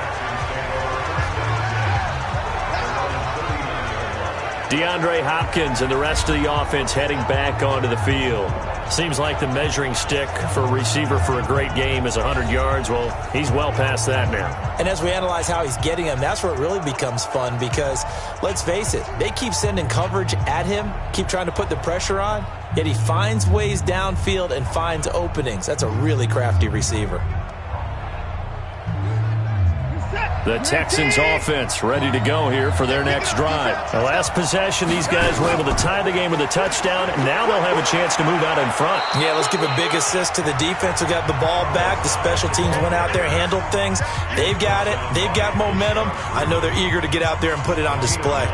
DeAndre Hopkins and the rest of the offense heading back onto the field. Seems like the measuring stick for a receiver for a great game is 100 yards. Well, he's well past that now. And as we analyze how he's getting them, that's where it really becomes fun because, let's face it, they keep sending coverage at him, keep trying to put the pressure on, yet he finds ways downfield and finds openings. That's a really crafty receiver. The Texans offense ready to go here for their next drive. The last possession, these guys were able to tie the game with a touchdown, and now they'll have a chance to move out in front. Yeah, let's give a big assist to the defense who got the ball back. The special teams went out there, handled things. They've got it. They've got momentum. I know they're eager to get out there and put it on display.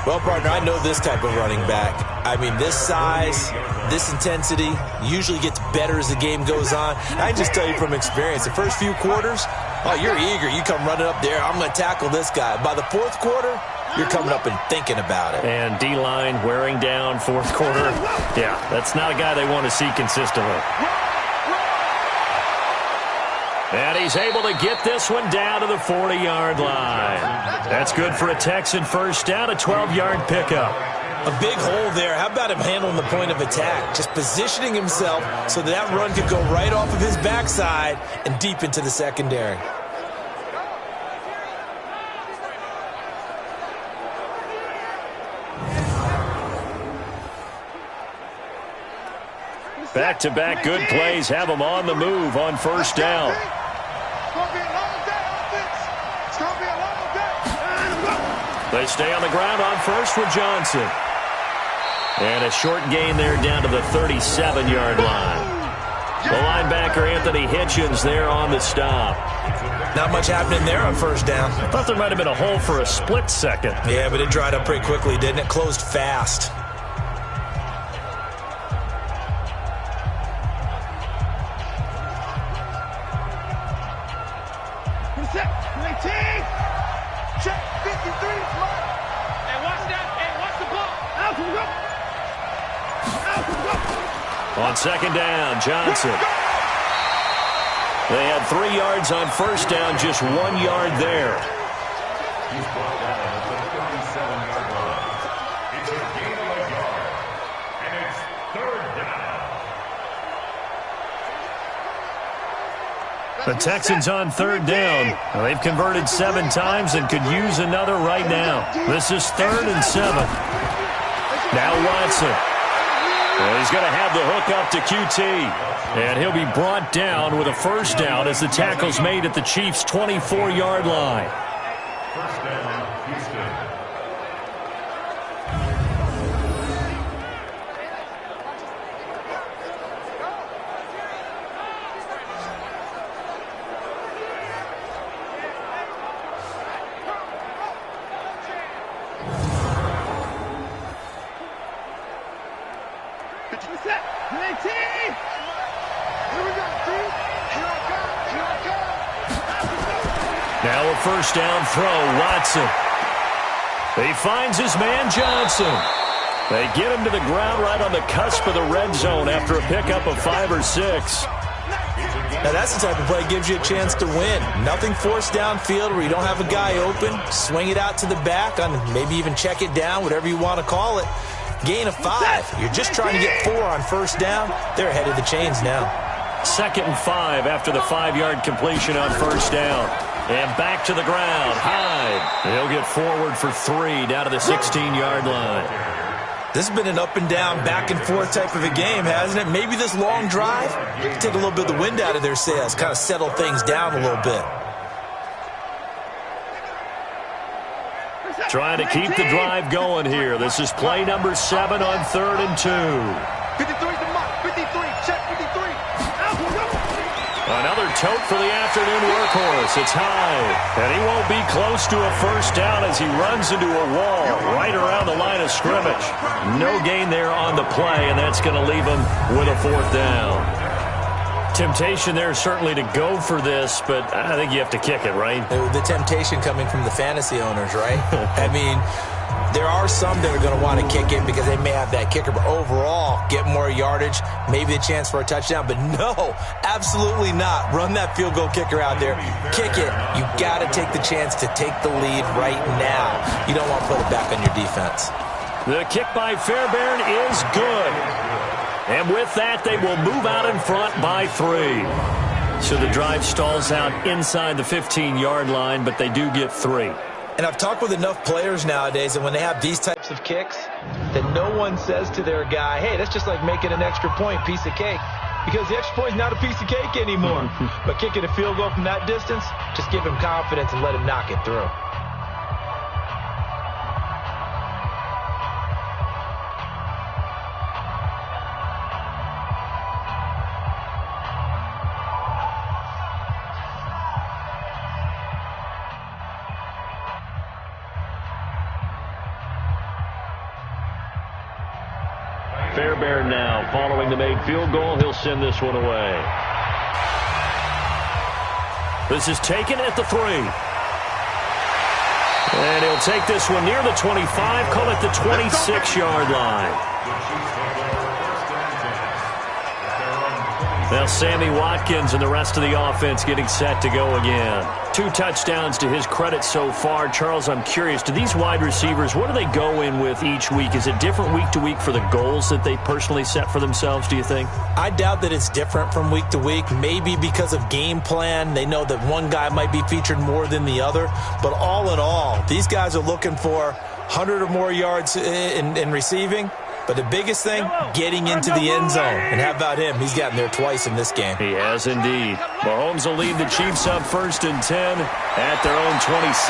Well, partner, I know this type of running back. I mean, this size, this intensity usually gets better as the game goes on. I just tell you from experience, the first few quarters, oh, you're eager. You come running up there. I'm going to tackle this guy. By the 4th quarter, you're coming up and thinking about it. And D-line wearing down 4th quarter. Yeah, that's not a guy they want to see consistently. And he's able to get this one down to the 40-yard line. That's good for a Texan first down, a 12-yard pickup. A big hole there. How about him handling the point of attack? Just positioning himself so that run could go right off of his backside and deep into the secondary. Back-to-back good plays have them on the move on first down. They stay on the ground on first with Johnson. And a short gain there down to the 37-yard line. The linebacker, Anthony Hitchens, there on the stop. Not much happening there on first down. I thought there might have been a hole for a split second. Yeah, but it dried up pretty quickly, didn't it? Closed fast. On second down, Johnson. They had 3 yards on first down, just 1 yard there. He's brought down at the 37-yard line. It's a gain of a yard, and it's 3rd down. The Texans on 3rd down. Well, they've converted 7 times and could use another right now. This is 3rd and 7. Now Watson. Well, he's going to have the hook up to QT. And he'll be brought down with a first down as the tackle's made at the Chiefs' 24-yard line. First down, Houston. 50 set. 19. Here we go, dude. Here I come. Here I come. Now a first down throw, Watson. He finds his man Johnson. They get him to the ground right on the cusp of the red zone after a pickup of 5 or 6. Now that's the type of play that gives you a chance to win. Nothing forced downfield where you don't have a guy open. Swing it out to the back, on maybe even check it down, whatever you want to call it. Gain of 5. You're just trying to get 4 on first down. They're ahead of the chains now. 2nd and 5 after the 5-yard completion on first down. And back to the ground. Hyde. He'll get forward for 3 down to the 16-yard line. This has been an up and down, back and forth type of a game, hasn't it? Maybe this long drive can take a little bit of the wind out of their sails, kind of settle things down a little bit. Trying to keep the drive going here. This is play number 7 on 3rd and 2. 53's the mark. 53. Check 53. Another tote for the afternoon workhorse. It's Hyde. And he won't be close to a first down as he runs into a wall right around the line of scrimmage. No gain there on the play, and that's going to leave him with a 4th down. Temptation there certainly to go for this, but I think you have to kick it, right? The temptation coming from the fantasy owners, right? I mean, there are some that are going to want to kick it because they may have that kicker, but overall, get more yardage, maybe a chance for a touchdown. But no, absolutely not. Run that field goal kicker out there. Kick it. You got to take the chance to take the lead right now. You don't want to put it back on your defense. The kick by Fairbairn is good. And with that, they will move out in front by 3. So the drive stalls out inside the 15-yard line, but they do get 3. And I've talked with enough players nowadays, and when they have these types of kicks, that no one says to their guy, hey, that's just like making an extra point, piece of cake. Because the extra point is not a piece of cake anymore. But kicking a field goal from that distance, just give him confidence and let him knock it through. Fairbairn now, following the made field goal, he'll send this one away. This is taken at the 3. And he'll take this one near the 25, call it the 26-yard line. Now Sammy Watkins and the rest of the offense getting set to go again. 2 touchdowns to his credit so far. Charles, I'm curious, do these wide receivers, what do they go in with each week? Is it different week to week for the goals that they personally set for themselves, do you think? I doubt that it's different from week to week. Maybe because of game plan, they know that one guy might be featured more than the other. But all in all, these guys are looking for 100 or more yards in receiving. But the biggest thing, getting into the end zone. And how about him? He's gotten there twice in this game. He has indeed. Mahomes will lead the Chiefs up 1st and 10 at their own 26.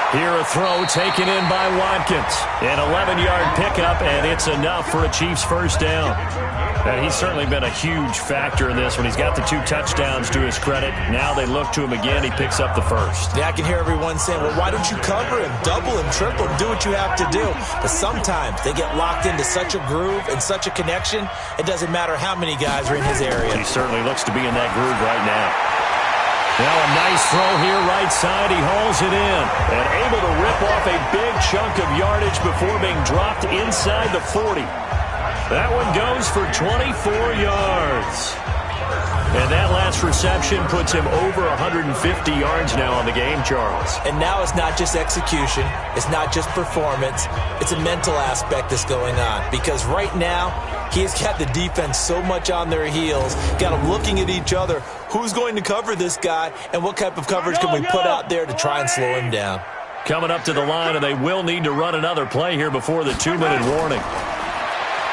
Here a throw taken in by Watkins. An 11-yard pickup, and it's enough for a Chiefs first down. And he's certainly been a huge factor in this when he's got the 2 touchdowns to his credit. Now they look to him again. He picks up the first. Yeah, I can hear everyone saying, well, why don't you cover him, double him, triple him, do what you have to do. But sometimes they get locked into such a groove and such a connection, it doesn't matter how many guys are in his area. He certainly looks to be in that groove right now. Now a nice throw here right side. He hauls it in and able to rip off a big chunk of yardage before being dropped inside the 40. That one goes for 24 yards. And that last reception puts him over 150 yards now on the game, Charles. And now it's not just execution. It's not just performance. It's a mental aspect that's going on. Because right now, he has got the defense so much on their heels, got them looking at each other. Who's going to cover this guy, and what type of coverage can we put out there to try and slow him down? Coming up to the line, and they will need to run another play here before the 2-minute warning.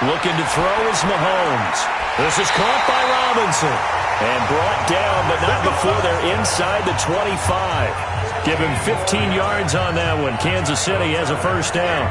Looking to throw is Mahomes. This is caught by Robinson. And brought down, but not before they're inside the 25. Give him 15 yards on that one. Kansas City has a first down.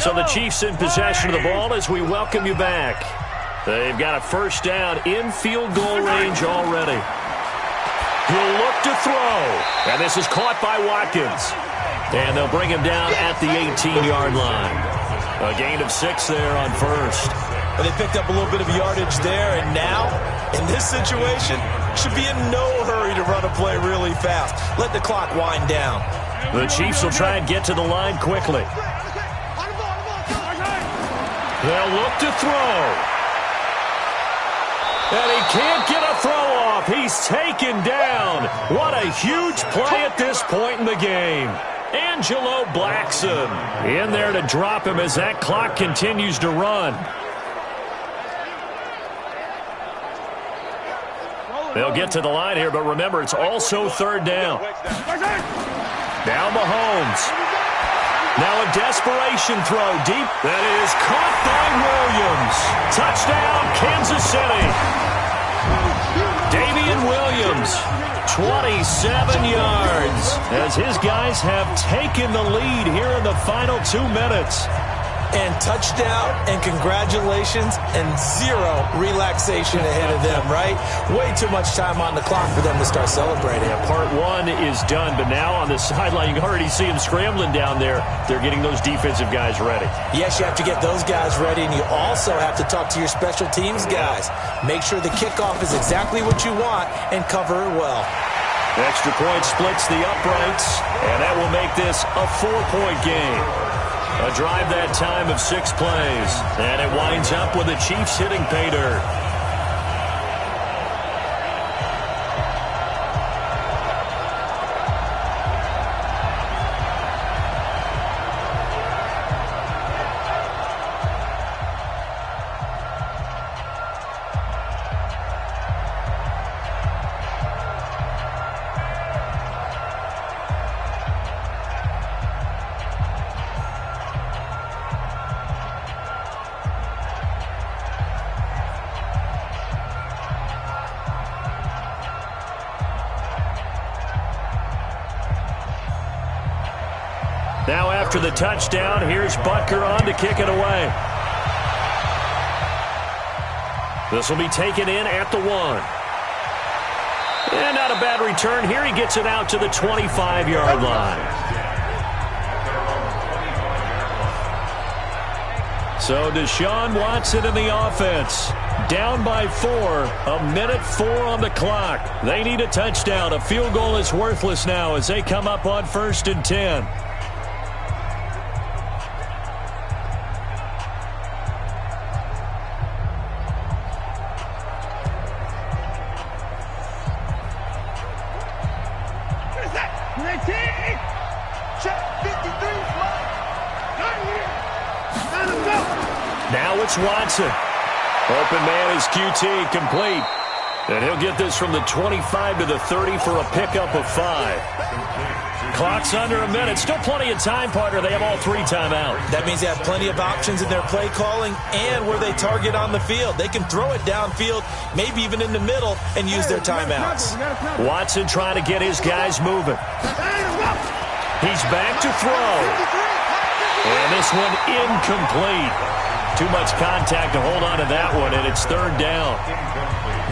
So the Chiefs in possession of the ball as we welcome you back. They've got a first down in field goal range already. He'll look to throw. And this is caught by Watkins. And they'll bring him down at the 18-yard line. A gain of 6 there on first. Well, they picked up a little bit of yardage there, and now, in this situation, should be in no hurry to run a play really fast. Let the clock wind down. The Chiefs will try and get to the line quickly. They'll look to throw. And he can't get a throw off. He's taken down. What a huge play at this point in the game. Angelo Blackson in there to drop him as that clock continues to run. They'll get to the line here, but remember, it's also third down. Now Mahomes. Now a desperation throw deep. That is caught by Williams. Touchdown, Kansas City. Damian Williams, 27 yards, as his guys have taken the lead here in the final 2 minutes. And touchdown and congratulations and zero relaxation ahead of them, right? Way too much time on the clock for them to start celebrating. Yeah, part 1 is done, but now on the sideline, you can already see them scrambling down there. They're getting those defensive guys ready. Yes, you have to get those guys ready, and you also have to talk to your special teams guys. Make sure the kickoff is exactly what you want and cover it well. Extra point splits the uprights, and that will make this a 4-point game. A drive that time of 6 plays, and it winds up with the Chiefs hitting pay dirt. Now after the touchdown, here's Butker on to kick it away. This will be taken in at the 1. And not a bad return here. He gets it out to the 25-yard line. So Deshaun Watson in the offense. Down by 4. A minute 4 on the clock. They need a touchdown. A field goal is worthless now as they come up on 1st and 10. Now it's Watson. Open man is QT, complete. And he'll get this from the 25 to the 30 for a pickup of 5. Clock's under a minute. Still plenty of time, partner. They have all 3 timeouts. That means they have plenty of options in their play calling and where they target on the field. They can throw it downfield, maybe even in the middle, and use their timeouts. Watson trying to get his guys moving. He's back to throw. And this one incomplete. Too much contact to hold on to that one, and it's 3rd down.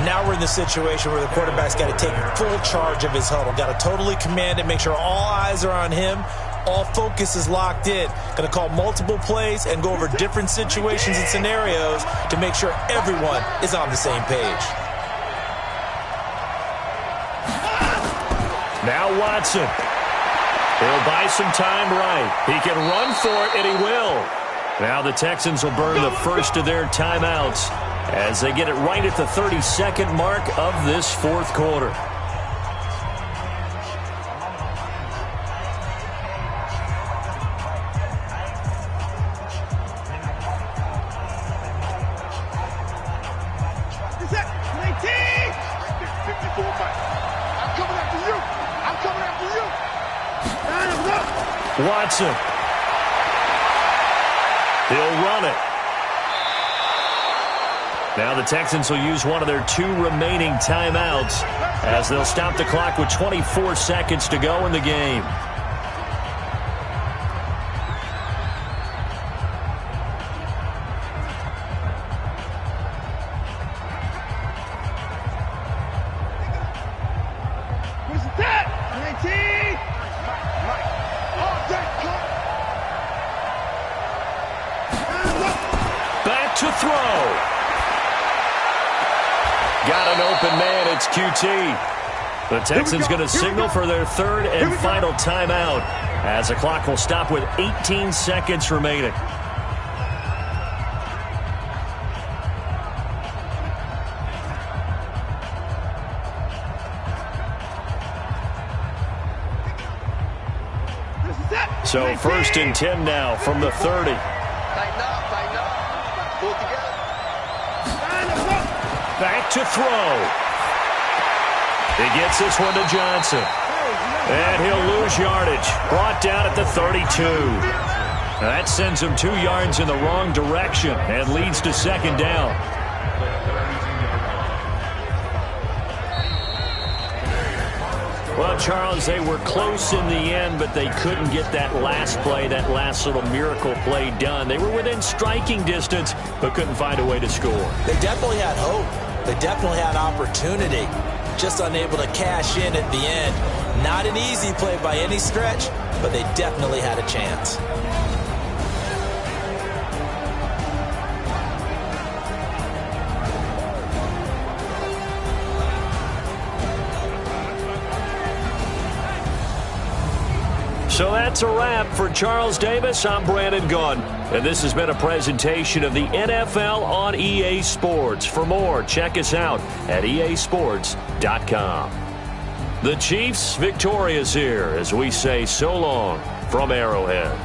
Now we're in the situation where the quarterback's got to take full charge of his huddle. Got to totally command it, make sure all eyes are on him. All focus is locked in. Going to call multiple plays and go over different situations and scenarios to make sure everyone is on the same page. Now Watson. He'll buy some time right. He can run for it, and he will. Now the Texans will burn the first of their timeouts as they get it right at the 32nd mark of this 4th quarter. Watson. He'll run it. Now the Texans will use one of their 2 remaining timeouts as they'll stop the clock with 24 seconds to go in the game. throw. Got an open man. It's QT. The Texans going to signal for their third and final timeout as the clock will stop with 18 seconds remaining. So 1st and 10 now from the 30. Tighten up. Pull together. Back to throw. He gets this one to Johnson. And he'll lose yardage. Brought down at the 32. That sends him 2 yards in the wrong direction and leads to 2nd down. Well, Charles, they were close in the end, but they couldn't get that last play, that last little miracle play done. They were within striking distance, but couldn't find a way to score. They definitely had hope. They definitely had opportunity. Just unable to cash in at the end. Not an easy play by any stretch, but they definitely had a chance. So that's a wrap for Charles Davis. I'm Brandon Gunn, and this has been a presentation of the NFL on EA Sports. For more, check us out at easports.com. The Chiefs victorious here as we say so long from Arrowhead.